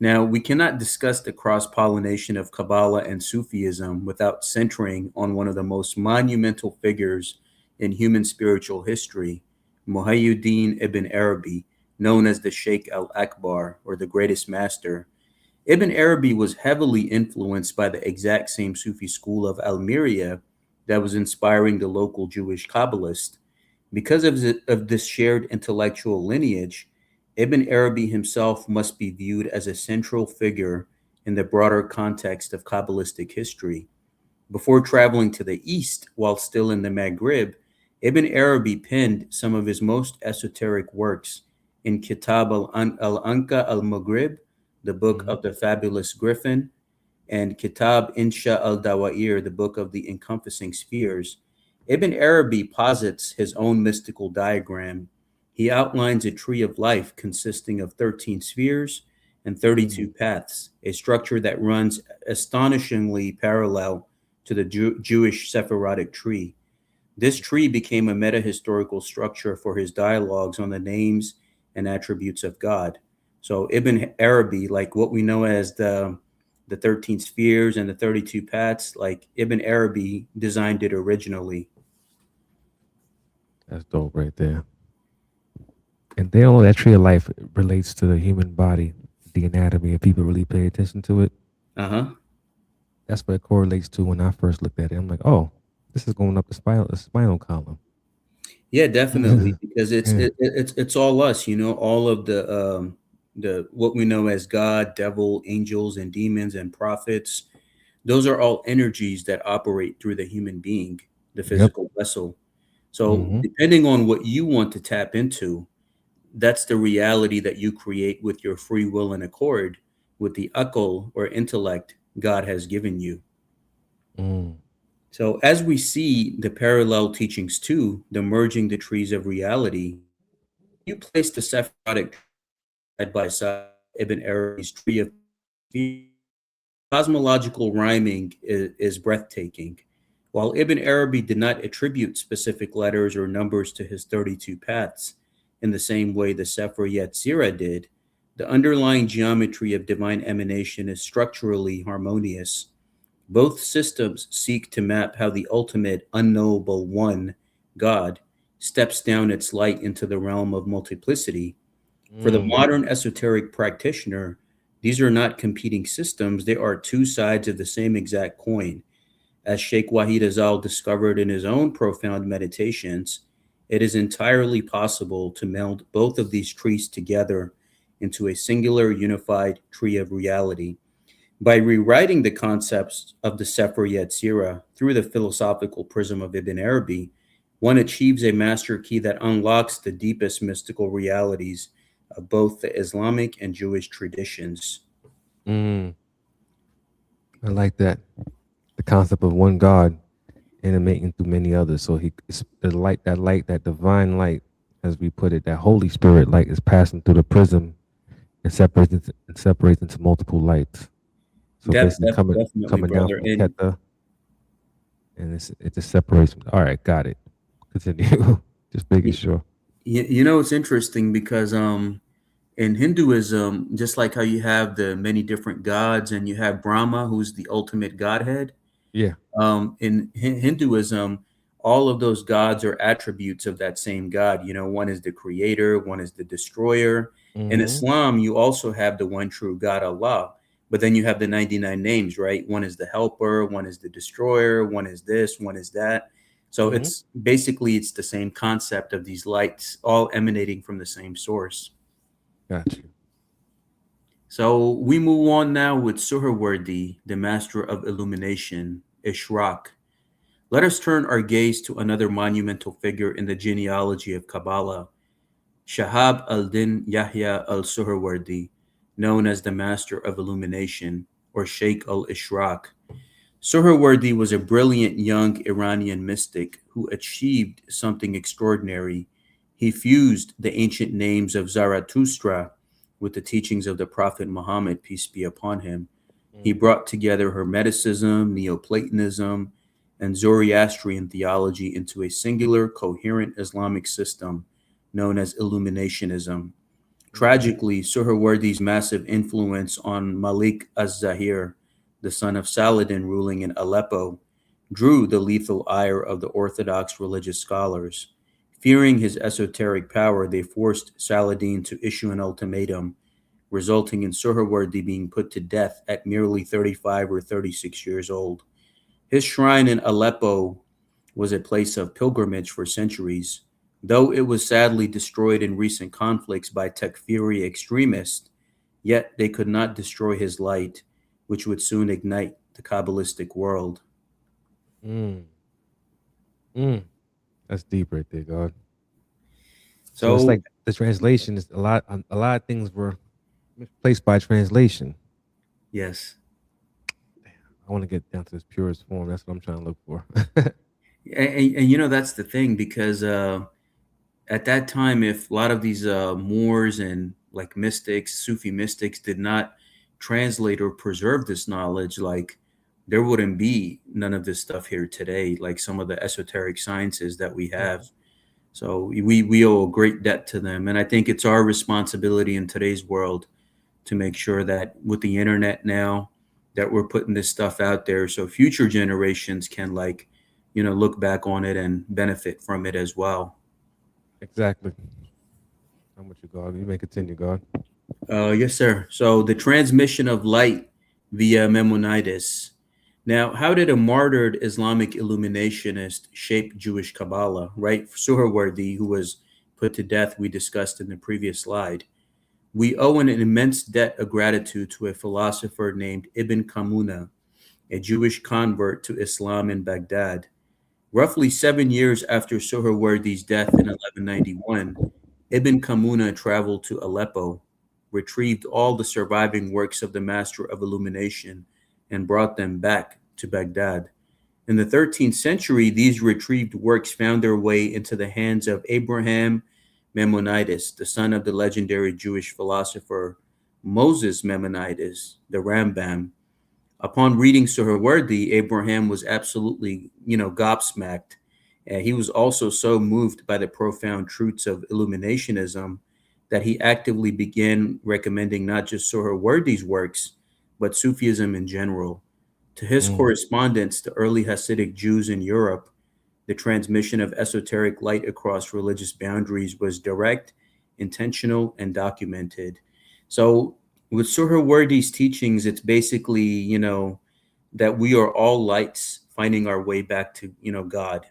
Now, we cannot discuss the cross-pollination of Kabbalah and Sufism without centering on one of the most monumental figures in human spiritual history, Muhyiddin ibn Arabi, known as the Sheikh al-Akbar, or the greatest master. Ibn Arabi was heavily influenced by the exact same Sufi school of Almeria that was inspiring the local Jewish Kabbalists. Because of this shared intellectual lineage, Ibn Arabi himself must be viewed as a central figure in the broader context of Kabbalistic history. Before traveling to the east while still in the Maghrib, Ibn Arabi penned some of his most esoteric works in Kitab al-Anka al-Maghrib, the book mhm. of the fabulous griffin, and Kitab Insha al-Dawair, the book of the encompassing spheres. Ibn Arabi posits his own mystical diagram. He outlines a tree of life consisting of 13 spheres and 32 Mm, paths, a structure that runs astonishingly parallel to the Jewish Sephirotic tree. This tree became a meta historical structure for his dialogues on the names and attributes of God. So Ibn Arabi, like what we know as the 13 spheres and the 32 paths, like Ibn Arabi designed it originally. that's dope right there. And they all that tree of life relates to the human body, the anatomy. If people really pay attention to it, Uh-huh. that's what it correlates to. When I first looked at it, I'm like, oh, this is going up the spinal column. Yeah, definitely, because it's Yeah. it's all us, all of the what we know as God, devil, angels, and demons and prophets. Those are all energies that operate through the human being, the Yep. physical vessel. So Hmm. depending on what you want to tap into, that's the reality that you create with your free will and accord with the akal or intellect God has given you. Mm. So as we see the parallel teachings to the merging the trees of reality, when you place the Sephirotic side by side with Ibn Arabi's tree of spheres, cosmological rhyming is breathtaking. While Ibn Arabi did not attribute specific letters or numbers to his 32 paths in the same way the Sefer Yetzirah did, the underlying geometry of divine emanation is structurally harmonious. Both systems seek to map how the ultimate unknowable one, God, steps down its light into the realm of multiplicity. For the Mm. modern esoteric practitioner, these are not competing systems, they are two sides of the same exact coin. As Sheikh Wahid Azal discovered in his own profound meditations, it is entirely possible to meld both of these trees together into a singular unified tree of reality. By rewriting the concepts of the Sefer Yetzirah through the philosophical prism of Ibn Arabi, one achieves a master key that unlocks the deepest mystical realities of both the Islamic and Jewish traditions. Mm. I like that. The concept of one God animating through many others. So it's the light, that divine light, as we put it, that Holy Spirit light is passing through the prism and separates into multiple lights. So basically Definitely, coming down brother. from And Keta, and it just separates. All right, got it. Continue. Just making sure. it's interesting because in Hinduism, just like how you have the many different gods and you have Brahma, who's the ultimate godhead, Yeah. in Hinduism, all of those gods are attributes of that same God. One is the creator, one is the destroyer. In Mm-hmm. Islam, you also have the one true God, Allah, but then you have the 99 names, right? One is the helper, one is the destroyer, one is this, one is that. So Mm-hmm. it's basically it's the same concept of these lights all emanating from the same source. Got you. So we move on now with Suhrawardi, the master of illumination, Ishraq. Let us turn our gaze to another monumental figure in the genealogy of Kabbalah, Shahab al-Din Yahya al-Suhrawardi, known as the Master of Illumination, or Sheikh al-Ishraq. Suhrawardi was a brilliant young Iranian mystic who achieved something extraordinary. He fused the ancient names of Zarathustra with the teachings of the Prophet Muhammad, peace be upon him. He brought together Hermeticism, Neoplatonism, and Zoroastrian theology into a singular, coherent Islamic system known as Illuminationism. Tragically, Suhrawardi's massive influence on Malik az-Zahir, the son of Saladin ruling in Aleppo, drew the lethal ire of the Orthodox religious scholars. Fearing his esoteric power, they forced Saladin to issue an ultimatum, resulting in Suhrawardi being put to death at merely 35 or 36 years old. His shrine in Aleppo was a place of pilgrimage for centuries. Though it was sadly destroyed in recent conflicts by Takfiri extremists, yet they could not destroy his light, which would soon ignite the Kabbalistic world. Mm. Mm. That's deep right there, God. So So it's like the translation is a lot of things were misplaced by translation. yes. I want to get down to this purest form. That's what I'm trying to look for. And you know, that's the thing, because at that time, if a lot of these Moors and like mystics, Sufi mystics, did not translate or preserve this knowledge, like there wouldn't be none of this stuff here today, like some of the esoteric sciences that we have. So we owe a great debt to them. And I think it's our responsibility in today's world to make sure that with the internet now, that we're putting this stuff out there so future generations can, like, you know, look back on it and benefit from it as well. Exactly. I'm with you, God. You may continue, God. Yes, sir. So the transmission of light via Maimonides. Now, how did a martyred Islamic illuminationist shape Jewish Kabbalah, right? Suhrawardi, who was put to death, we discussed in the previous slide. We owe an immense debt of gratitude to a philosopher named Ibn Kamuna, a Jewish convert to Islam in Baghdad. Roughly 7 years after Suhrawardi's death in 1191, Ibn Kamuna traveled to Aleppo, retrieved all the surviving works of the Master of Illumination, and brought them back to Baghdad. In the 13th century, these retrieved works found their way into the hands of Abraham Maimonides, the son of the legendary Jewish philosopher Moses Maimonides, the Rambam. Upon reading Suhrawardi, Abraham was absolutely, gobsmacked. He was also so moved by the profound truths of illuminationism that he actively began recommending not just Suhrawardi's works, but Sufism in general. To his correspondents, the early Hasidic Jews in Europe, the transmission of esoteric light across religious boundaries was direct, intentional, and documented. So with Suhrawardi's teachings, it's basically, that we are all lights finding our way back to, God.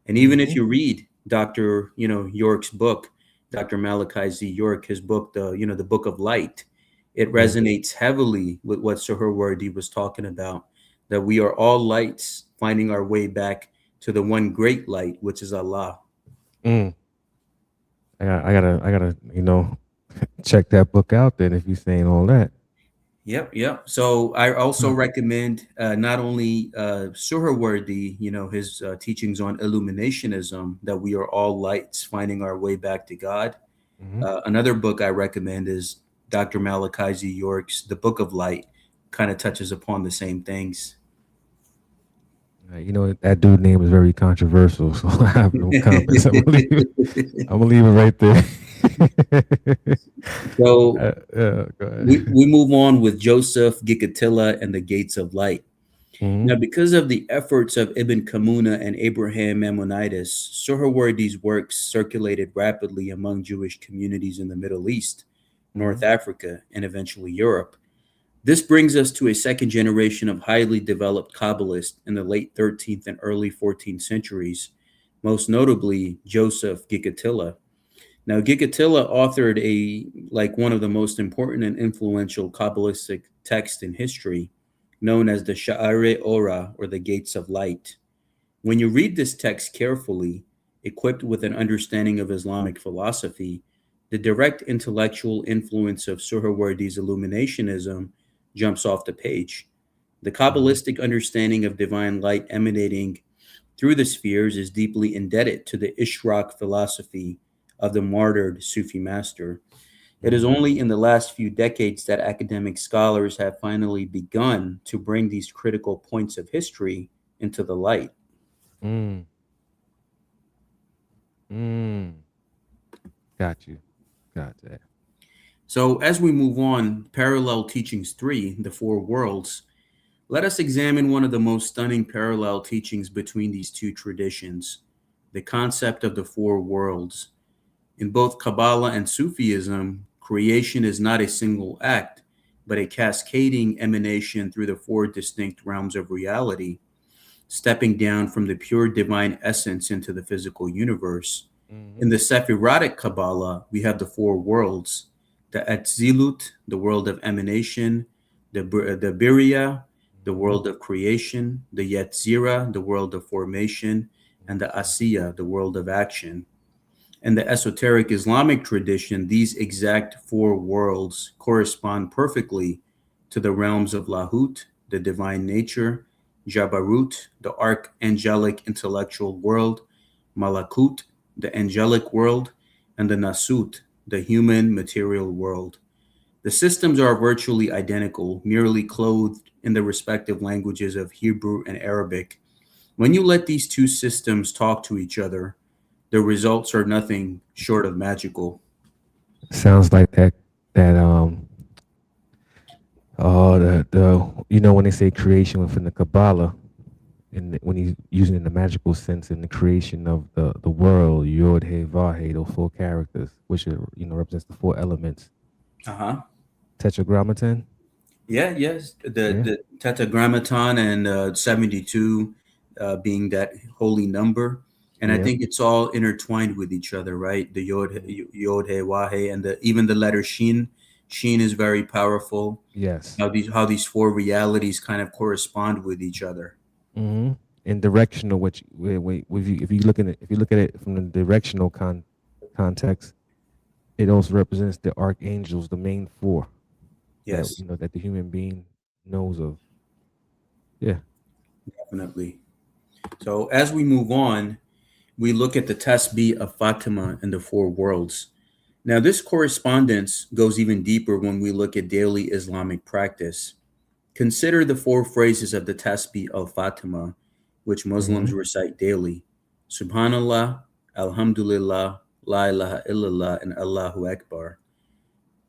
And even if you read Dr. York's book, Dr. Malachi Z. York, his book, the Book of Light, it resonates heavily with what Suhrawardi was talking about, that we are all lights finding our way back to the one great light, which is Allah. I gotta, check that book out then if you're saying all that. Yep. So I also recommend not only Suhrawardi, his teachings on illuminationism, that we are all lights finding our way back to God. Another book I recommend is Dr. Malachi Z. York's The Book of Light. Kind of touches upon the same things. That dude's name is very controversial, so I have no comments. I'm gonna leave it right there. So go ahead. we move on with Joseph Gikatilla and the Gates of Light. Now, because of the efforts of Ibn Kamuna and Abraham Maimonides, Suhrawardi's works circulated rapidly among Jewish communities in the Middle East, North Africa, and eventually Europe. This brings us to a second generation of highly developed Kabbalists in the late 13th and early 14th centuries, most notably Joseph Gikatilla. Now, Gigatilla authored one of the most important and influential Kabbalistic texts in history, known as the Sha'are Ora, or the Gates of Light. When you read this text carefully, equipped with an understanding of Islamic philosophy, the direct intellectual influence of Suhrawardi's illuminationism jumps off the page. The Kabbalistic understanding of divine light emanating through the spheres is deeply indebted to the Ishraq philosophy of the martyred Sufi master. It is only in the last few decades that academic scholars have finally begun to bring these critical points of history into the light. Mm. Mm. Got you. Got that. So, as we move on, Parallel Teachings 3, The Four Worlds, let us examine one of the most stunning parallel teachings between these two traditions, the concept of the four worlds. In both Kabbalah and Sufism, creation is not a single act, but a cascading emanation through the four distinct realms of reality, stepping down from the pure divine essence into the physical universe. In the Sephirotic Kabbalah, we have the four worlds: the Atzilut, the world of emanation; the Biriya, the world of creation; the Yetzirah, the world of formation; and the Asiya, the world of action. In the esoteric Islamic tradition, these exact four worlds correspond perfectly to the realms of Lahut, the divine nature; Jabarut, the archangelic intellectual world; Malakut, the angelic world; and the Nasut, the human material world. The systems are virtually identical, merely clothed in the respective languages of Hebrew and Arabic. When you let these two systems talk to each other, the results are nothing short of magical. Sounds like that the when they say creation within the Kabbalah, and when he's using it in the magical sense in the creation of the world, Yod He Vav He, those four characters, which are, represents the four elements. Uh-huh. Tetragrammaton. Yeah, yes. The Yeah. the Tetragrammaton and 72 being that holy number. And I Yeah. think it's all intertwined with each other, right? The Yod He Wahe, and even the letter Shin. Shin is very powerful. Yes. How these four realities kind of correspond with each other. Mm-hmm. In directional, which if you look at it from the directional context, it also represents the archangels, the main four that Yes, that the human being knows of. Yeah. definitely. So as we move on, we look at the Tasbih of Fatima and the four worlds. Now, this correspondence goes even deeper when we look at daily Islamic practice. Consider the four phrases of the Tasbih al Fatima, which Mm-hmm. Muslims recite daily: Subhanallah, Alhamdulillah, La ilaha illallah, and Allahu Akbar.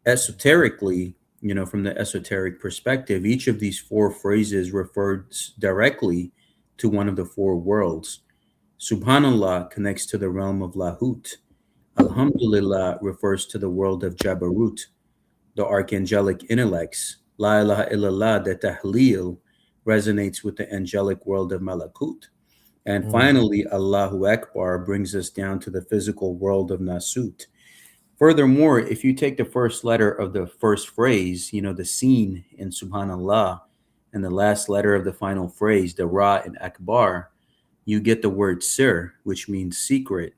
Esoterically, from the esoteric perspective, each of these four phrases refers directly to one of the four worlds. Subhanallah connects to the realm of Lahut. Alhamdulillah refers to the world of Jabarut, the archangelic intellects. La ilaha illallah, the tahleel, resonates with the angelic world of Malakut. And Mm. finally, Allahu Akbar brings us down to the physical world of Nasut. Furthermore, if you take the first letter of the first phrase, the scene in Subhanallah, and the last letter of the final phrase, the Ra in Akbar, you get the word Sir, which means secret.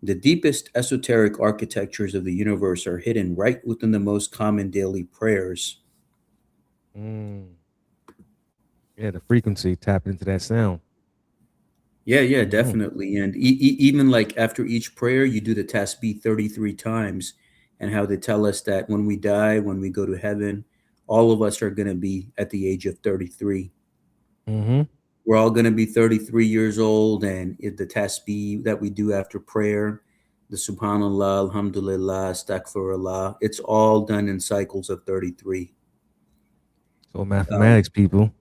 The deepest esoteric architectures of the universe are hidden right within the most common daily prayers. Mm. Yeah, the frequency, tap into that sound. Yeah, yeah, Mm-hmm. definitely. And even like after each prayer, you do the tasbih 33 times, and how they tell us that when we die, when we go to heaven, all of us are going to be at the age of 33. Mm-hmm. We're all going to be 33 years old, and the tasbih that we do after prayer, the subhanallah, alhamdulillah, astaghfirullah, it's all done in cycles of 33. So Um, mathematics, people.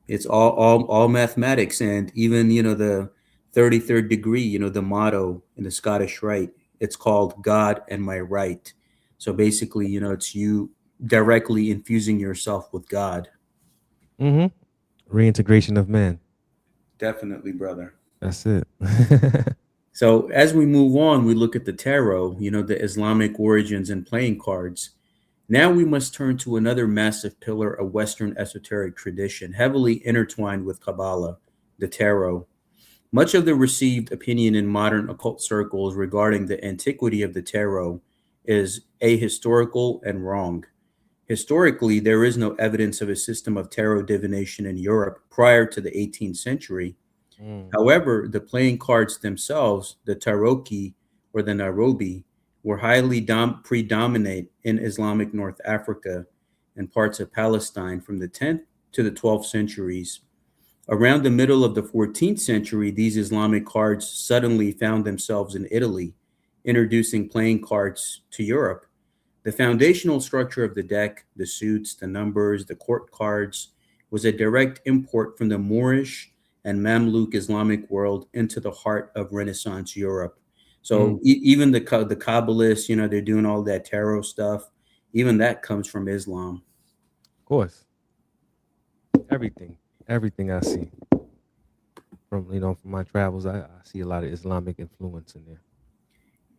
it's all mathematics, and even the 33rd degree, the motto in the Scottish Rite, it's called God and my right. So basically, it's you directly infusing yourself with God. Mm-hmm. Reintegration of man. Definitely, brother. That's it. So as we move on, we look at the tarot, the Islamic origins and playing cards. Now we must turn to another massive pillar of Western esoteric tradition, heavily intertwined with Kabbalah, the tarot. Much of the received opinion in modern occult circles regarding the antiquity of the tarot is ahistorical and wrong. Historically, there is no evidence of a system of tarot divination in Europe prior to the 18th century. Mm. However, the playing cards themselves, the Taroki or the Nairobi, were highly predominate in Islamic North Africa and parts of Palestine from the 10th to the 12th centuries. Around the middle of the 14th century, these Islamic cards suddenly found themselves in Italy, introducing playing cards to Europe. The foundational structure of the deck, the suits, the numbers, the court cards, was a direct import from the Moorish and Mamluk Islamic world into the heart of Renaissance Europe. Mm. So even the Kabbalists, they're doing all that tarot stuff. Even that comes from Islam. Of course, everything, everything I see from my travels, I see a lot of Islamic influence in there.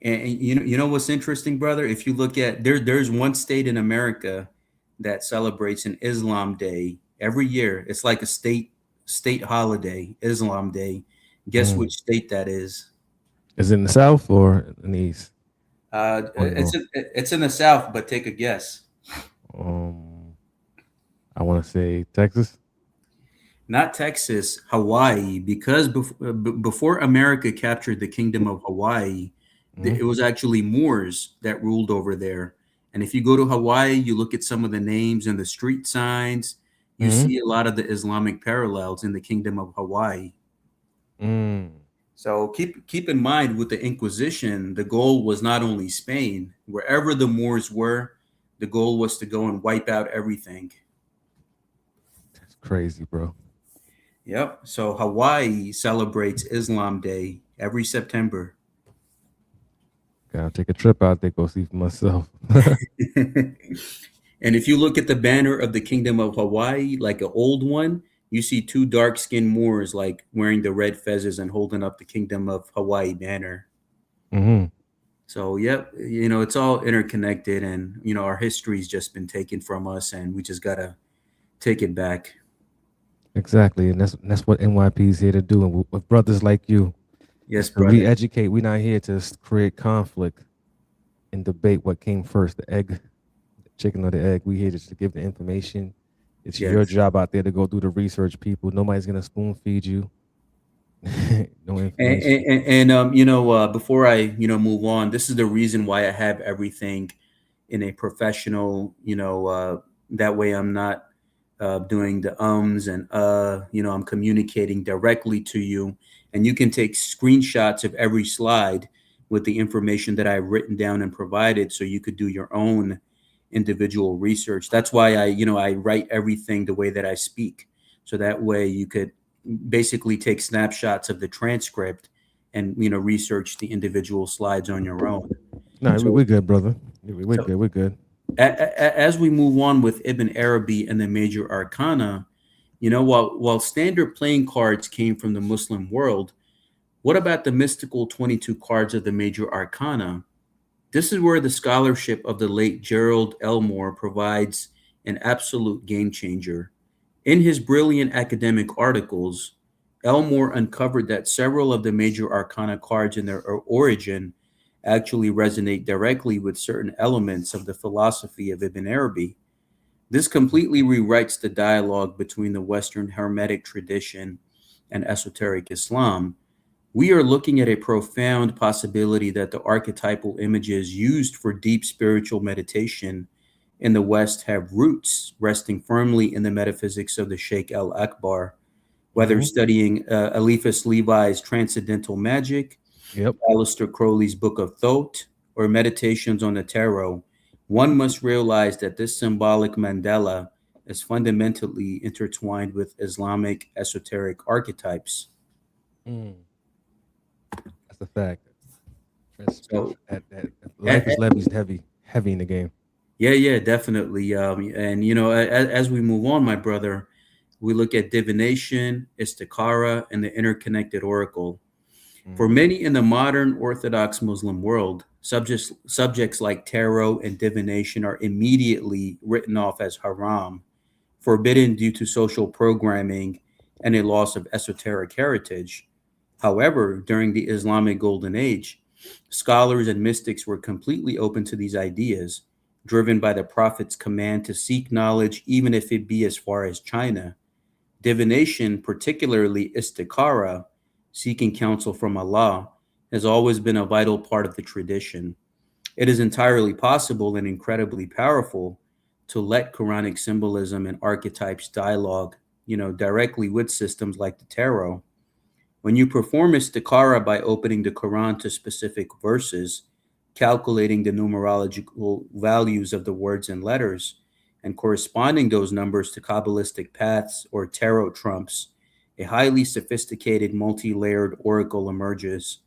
And you know what's interesting, brother? If you look at there's one state in America that celebrates an Islam Day every year. It's like a state holiday, Islam Day. Guess Mm. which state that is? Is it in the south or in the east or the It's north? it's in the South, but take a guess. Um, I want to say Texas. Not Texas, Hawaii, because before America captured the kingdom of Hawaii, Mm. it was actually Moors that ruled over there. And if you go to Hawaii, you look at some of the names and the street signs, you Mm. see a lot of the Islamic parallels in the kingdom of Hawaii. Mm. So keep in mind with the Inquisition, the goal was not only Spain, wherever the Moors were, the goal was to go and wipe out everything. That's crazy, bro. Yep. So Hawaii celebrates Islam Day every September. Gotta take a trip out there, go see for myself. And if you look at the banner of the Kingdom of Hawaii, like an old one, you see two dark-skinned Moors like wearing the red fezzes and holding up the Kingdom of Hawaii banner. Hmm. So, yep, it's all interconnected, and our history's just been taken from us, and we just gotta take it back. Exactly, and that's what NYP is here to do. And with brothers like you, Yes, to brother. re-educate. We're not here to create conflict and debate what came first, the egg, the chicken or the egg. We here just to give the information. It's your Yes. job out there to go do the research, people. Nobody's gonna spoon feed you. No And, information. before I move on, this is the reason why I have everything in a professional, that way I'm not doing the ums and I'm communicating directly to you, and you can take screenshots of every slide with the information that I've written down and provided, so you could do your own individual research. That's why I write everything the way that I speak, so that way you could basically take snapshots of the transcript and research the individual slides on your own. No, So we're good, brother. We're so good. We're good. as we move on with Ibn Arabi and the major arcana, while standard playing cards came from the Muslim world, what about the mystical 22 cards of the major arcana? This is where the scholarship of the late Gerald Elmore provides an absolute game changer. In his brilliant academic articles, Elmore uncovered that several of the major arcana cards in their origin actually resonate directly with certain elements of the philosophy of Ibn Arabi. This completely rewrites the dialogue between the Western Hermetic tradition and esoteric Islam. We are looking at a profound possibility that the archetypal images used for deep spiritual meditation in the West have roots resting firmly in the metaphysics of the Sheikh al Akbar, whether Hmm. studying Eliphas Levi's Transcendental Magic, Yep. Aleister Crowley's Book of Thoth, or Meditations on the Tarot. One must realize that this symbolic mandala is fundamentally intertwined with Islamic esoteric archetypes. Mm, that's a fact. So, That a- life is levies heavy in the game. yeah, definitely. And as we move on, my brother, we look at divination, istikara, and the interconnected oracle. For many in the modern Orthodox Muslim world, subjects like tarot and divination are immediately written off as haram, forbidden due to social programming and a loss of esoteric heritage. However, during the Islamic Golden Age, scholars and mystics were completely open to these ideas, driven by the Prophet's command to seek knowledge, even if it be as far as China. Divination, particularly istikhara, seeking counsel from Allah, has always been a vital part of the tradition. It is entirely possible and incredibly powerful to let Quranic symbolism and archetypes dialogue, directly with systems like the tarot. When you perform istikhara by opening the Quran to specific verses, calculating the numerological values of the words and letters, and corresponding those numbers to Kabbalistic paths or tarot trumps, a highly sophisticated, multi-layered oracle emerges.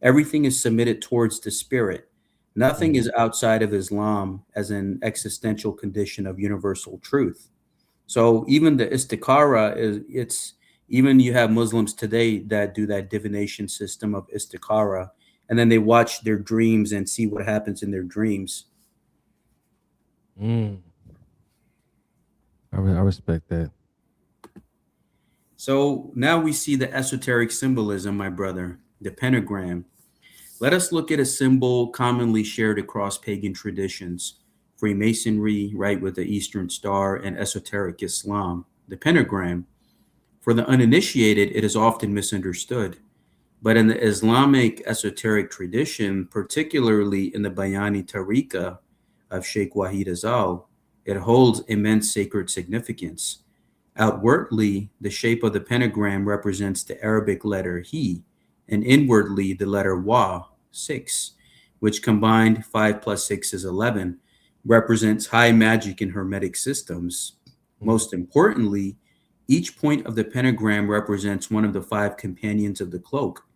Everything is submitted towards the spirit. Nothing is outside of Islam as an existential condition of universal truth. So even the istikhara even you have Muslims today that do that divination system of istikhara, and then they watch their dreams and see what happens in their dreams. I respect that. So now we see the esoteric symbolism, my brother, the pentagram. Let us look at a symbol commonly shared across pagan traditions, Freemasonry, right, with the Eastern Star, and esoteric Islam, the pentagram. For the uninitiated, it is often misunderstood. But in the Islamic esoteric tradition, particularly in the Bayani Tariqa of Sheikh Wahid Azal, it holds immense sacred significance. Outwardly, the shape of the pentagram represents the Arabic letter He, and inwardly the letter Wa, 6, which combined 5 plus 6 is 11, represents high magic in Hermetic systems. Most importantly, each point of the pentagram represents one of the 5 companions of the cloak,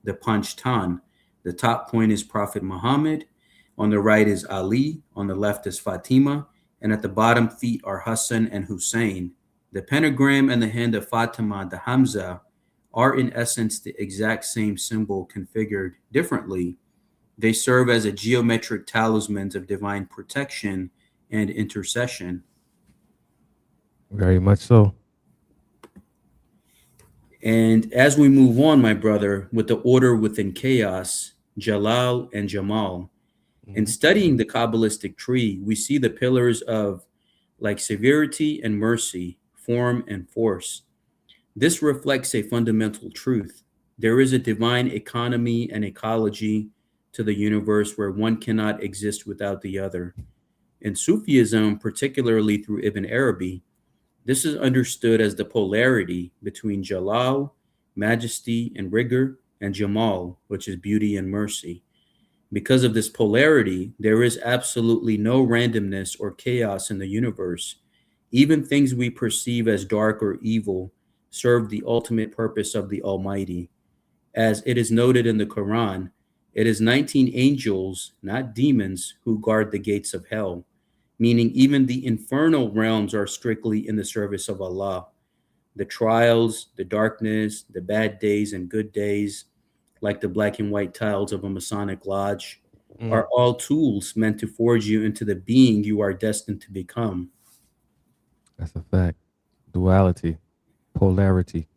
the Panchtan. The top point is Prophet Muhammad, on the right is Ali, on the left is Fatima, and at the bottom feet are Hassan and Hussein. The pentagram and the hand of Fatima, the Hamza, are in essence the exact same symbol configured differently. They serve as a geometric talismans of divine protection and intercession. Very much so. And as we move on, my brother, with the order within chaos, Jalal and Jamal, in studying the Kabbalistic tree, we see the pillars of like severity and mercy, form and force. This reflects a fundamental truth. There is a divine economy and ecology to the universe where one cannot exist without the other. In Sufism, particularly through Ibn Arabi, this is understood as the polarity between Jalal, majesty and rigor, and Jamal, which is beauty and mercy. Because of this polarity, there is absolutely no randomness or chaos in the universe. Even things we perceive as dark or evil serve the ultimate purpose of the Almighty. As it is noted in the Quran, it is 19 angels, not demons, who guard the gates of hell, meaning even the infernal realms are strictly in the service of Allah. The trials, the darkness, the bad days and good days, like the black and white tiles of a Masonic lodge, are all tools meant to forge you into the being you are destined to become. That's a fact. Duality, polarity.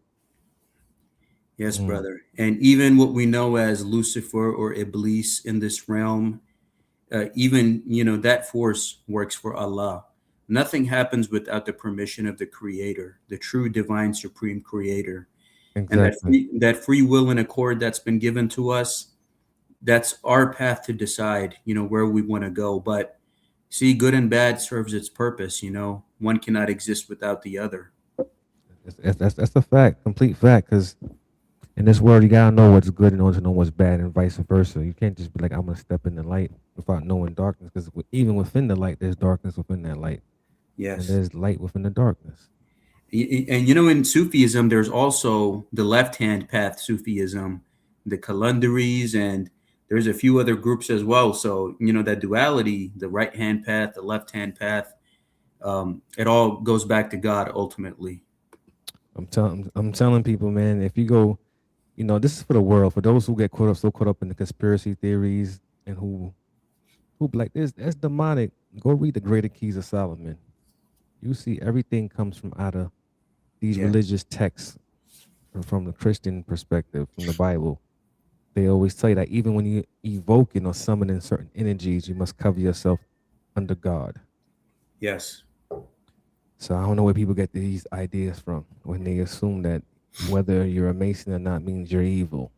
Yes, brother. And even what we know as Lucifer or Iblis in this realm, even, that force works for Allah. Nothing happens without the permission of the Creator, the true divine supreme Creator. Exactly. And that free will and accord that's been given to us, that's our path to decide, where we want to go. But see, good and bad serves its purpose. One cannot exist without the other. That's a fact, complete fact. Because in this world, you gotta know what's good in order to know what's bad, and vice versa. You can't just be like, I'm gonna step in the light without knowing darkness. Because even within the light, there's darkness within that light. Yes. And there's light within the darkness. And in Sufism, there's also the left-hand path Sufism, the Kalandaris, and there's a few other groups as well. So, that duality, the right-hand path, the left-hand path, it all goes back to God ultimately. I'm telling people, man, if you go, this is for the world, for those who get caught up in the conspiracy theories and who be like this, that's demonic. Go read the Greater Keys of Solomon. You see everything comes from out of these Yeah. religious texts from the Christian perspective, from the Bible. They always tell you that even when you evoking or summoning certain energies, you must cover yourself under God. Yes. So I don't know where people get these ideas from when they assume that whether you're a Mason or not means you're evil.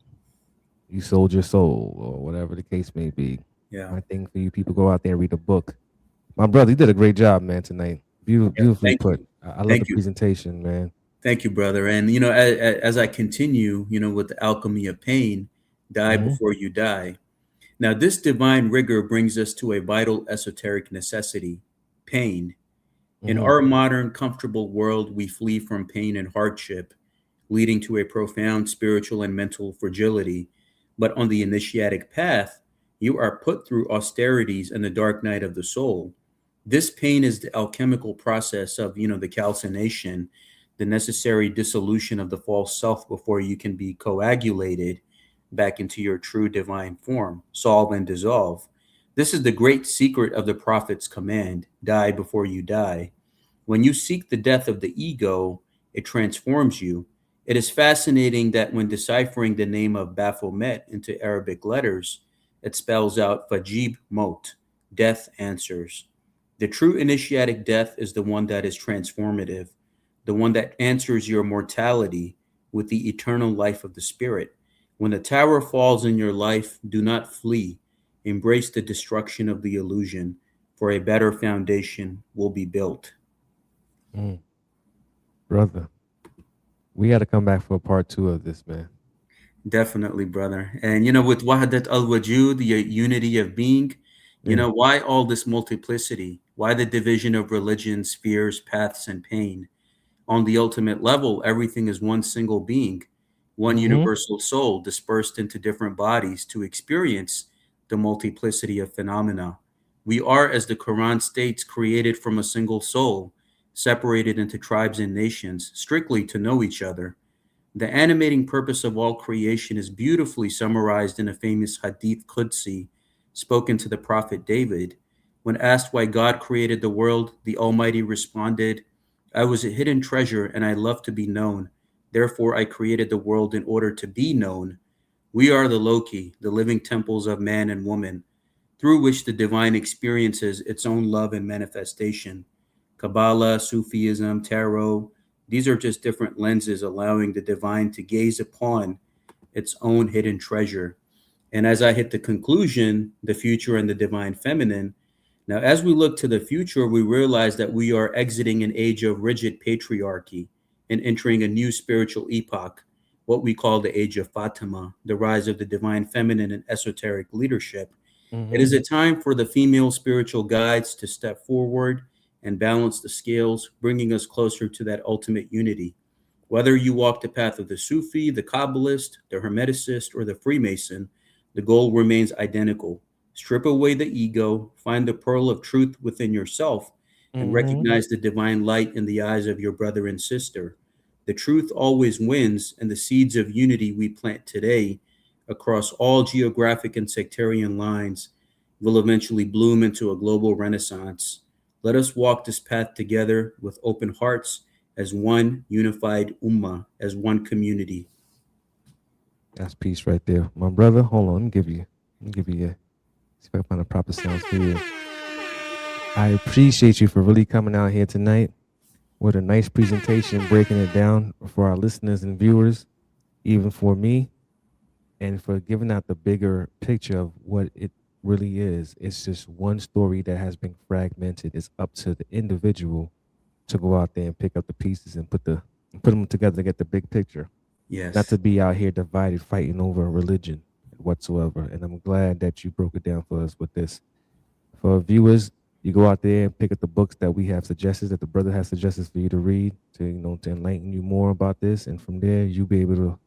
You sold your soul, or whatever the case may be. Yeah. My thing for you people, go out there and read a book. My brother, you did a great job, man, tonight. Yeah. Beautifully Thank put. you. I love the Thank you. presentation, man. Thank you, brother. And as I continue, with the alchemy of pain, die Hmm. before you die. Now, this divine rigor brings us to a vital esoteric necessity: pain. In Hmm. our modern, comfortable world, we flee from pain and hardship, leading to a profound spiritual and mental fragility. But on the initiatic path, you are put through austerities and the dark night of the soul. This pain is the alchemical process of, the calcination, the necessary dissolution of the false self before you can be coagulated back into your true divine form, solve and dissolve. This is the great secret of the prophet's command: die before you die. When you seek the death of the ego, it transforms you. It is fascinating that when deciphering the name of Baphomet into Arabic letters, it spells out Fajib Mot, death answers. The true initiatic death is the one that is transformative, the one that answers your mortality with the eternal life of the spirit. When the tower falls in your life, do not flee. Embrace the destruction of the illusion, for a better foundation will be built. Mm. Brother, we got to come back for a part two of this, man. Definitely, brother. And with Wahadat al Wajud, the unity of being, Yeah. why all this multiplicity? Why the division of religions, spheres, paths, and pain? On the ultimate level, everything is one single being, one Hmm. universal soul dispersed into different bodies to experience the multiplicity of phenomena. We are, as the Quran states, created from a single soul, separated into tribes and nations, strictly to know each other. The animating purpose of all creation is beautifully summarized in a famous Hadith Qudsi spoken to the Prophet David. When asked why God created the world, the Almighty responded, I was a hidden treasure and I love to be known. Therefore, I created the world in order to be known. We are the Loki, the living temples of man and woman, through which the divine experiences its own love and manifestation. Kabbalah, Sufism, Tarot, these are just different lenses allowing the divine to gaze upon its own hidden treasure. And as I hit the conclusion, the future and the divine feminine, now as we look to the future, we realize that we are exiting an age of rigid patriarchy and entering a new spiritual epoch, what we call the age of Fatima, the rise of the divine feminine and esoteric leadership. It Hmm. is a time for the female spiritual guides to step forward and balance the scales, bringing us closer to that ultimate unity. Whether you walk the path of the Sufi, the Kabbalist, the Hermeticist, or the Freemason, the goal remains identical. Strip away the ego, find the pearl of truth within yourself, and Hmm. recognize the divine light in the eyes of your brother and sister. The truth always wins, and the seeds of unity we plant today across all geographic and sectarian lines will eventually bloom into a global renaissance. Let us walk this path together with open hearts as one unified ummah, as one community. That's peace right there. My brother, hold on. Let me give you see if I can find the proper sounds for you. I appreciate you for really coming out here tonight with a nice presentation, breaking it down for our listeners and viewers, even for me, and for giving out the bigger picture of what it really is. It's just one story that has been fragmented. It's up to the individual to go out there and pick up the pieces and put them together to get the big picture. Not Yes. to be out here divided, fighting over a religion whatsoever. And I'm glad that you broke it down for us with this. For viewers, you go out there and pick up the books that we have suggested, that the brother has suggested for you to read, to enlighten you more about this. And from there, you'll be able to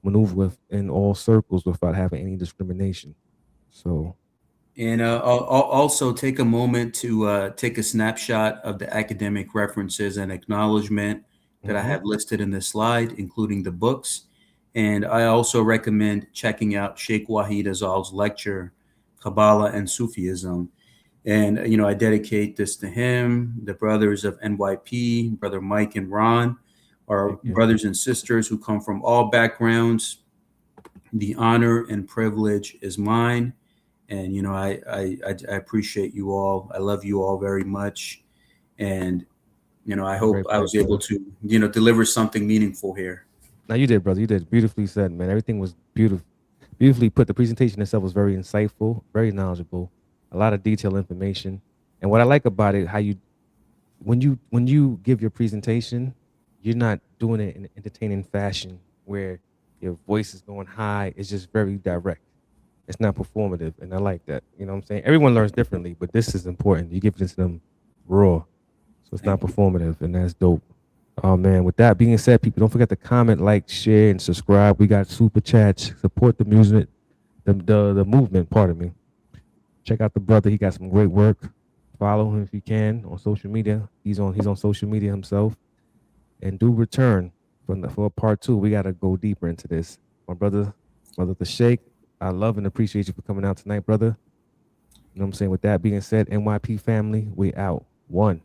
maneuver in all circles without having any discrimination. So, And I'll also take a moment to take a snapshot of the academic references and acknowledgement that I mm-hmm, have listed in this slide, including the books. And I also recommend checking out Sheikh Wahid Azal's lecture, Kabbalah and Sufism. And, I dedicate this to him, the brothers of NYP, Brother Mike and Ron, our Thank you. brothers and sisters who come from all backgrounds. The honor and privilege is mine. And, I appreciate you all. I love you all very much. And, I hope I was able to, deliver something meaningful here. Now you did, brother. You did. Beautifully said, man. Everything was beautifully put. The presentation itself was very insightful, very knowledgeable, a lot of detailed information. And what I like about it, when you give your presentation, you're not doing it in an entertaining fashion where your voice is going high. It's just very direct. It's not performative, and I like that. You know what I'm saying? Everyone learns differently, but this is important. You give it to them raw, so it's not performative, and that's dope. Oh man, with that being said, people, don't forget to comment, like, share, and subscribe. We got super chats. Support the music, the movement, pardon me. Check out the brother. He got some great work. Follow him if you can on social media. He's on social media himself. And do return for part 2. We gotta go deeper into this. My brother the Sheikh, I love and appreciate you for coming out tonight, brother. You know what I'm saying? With that being said, NYP family, we out. 1.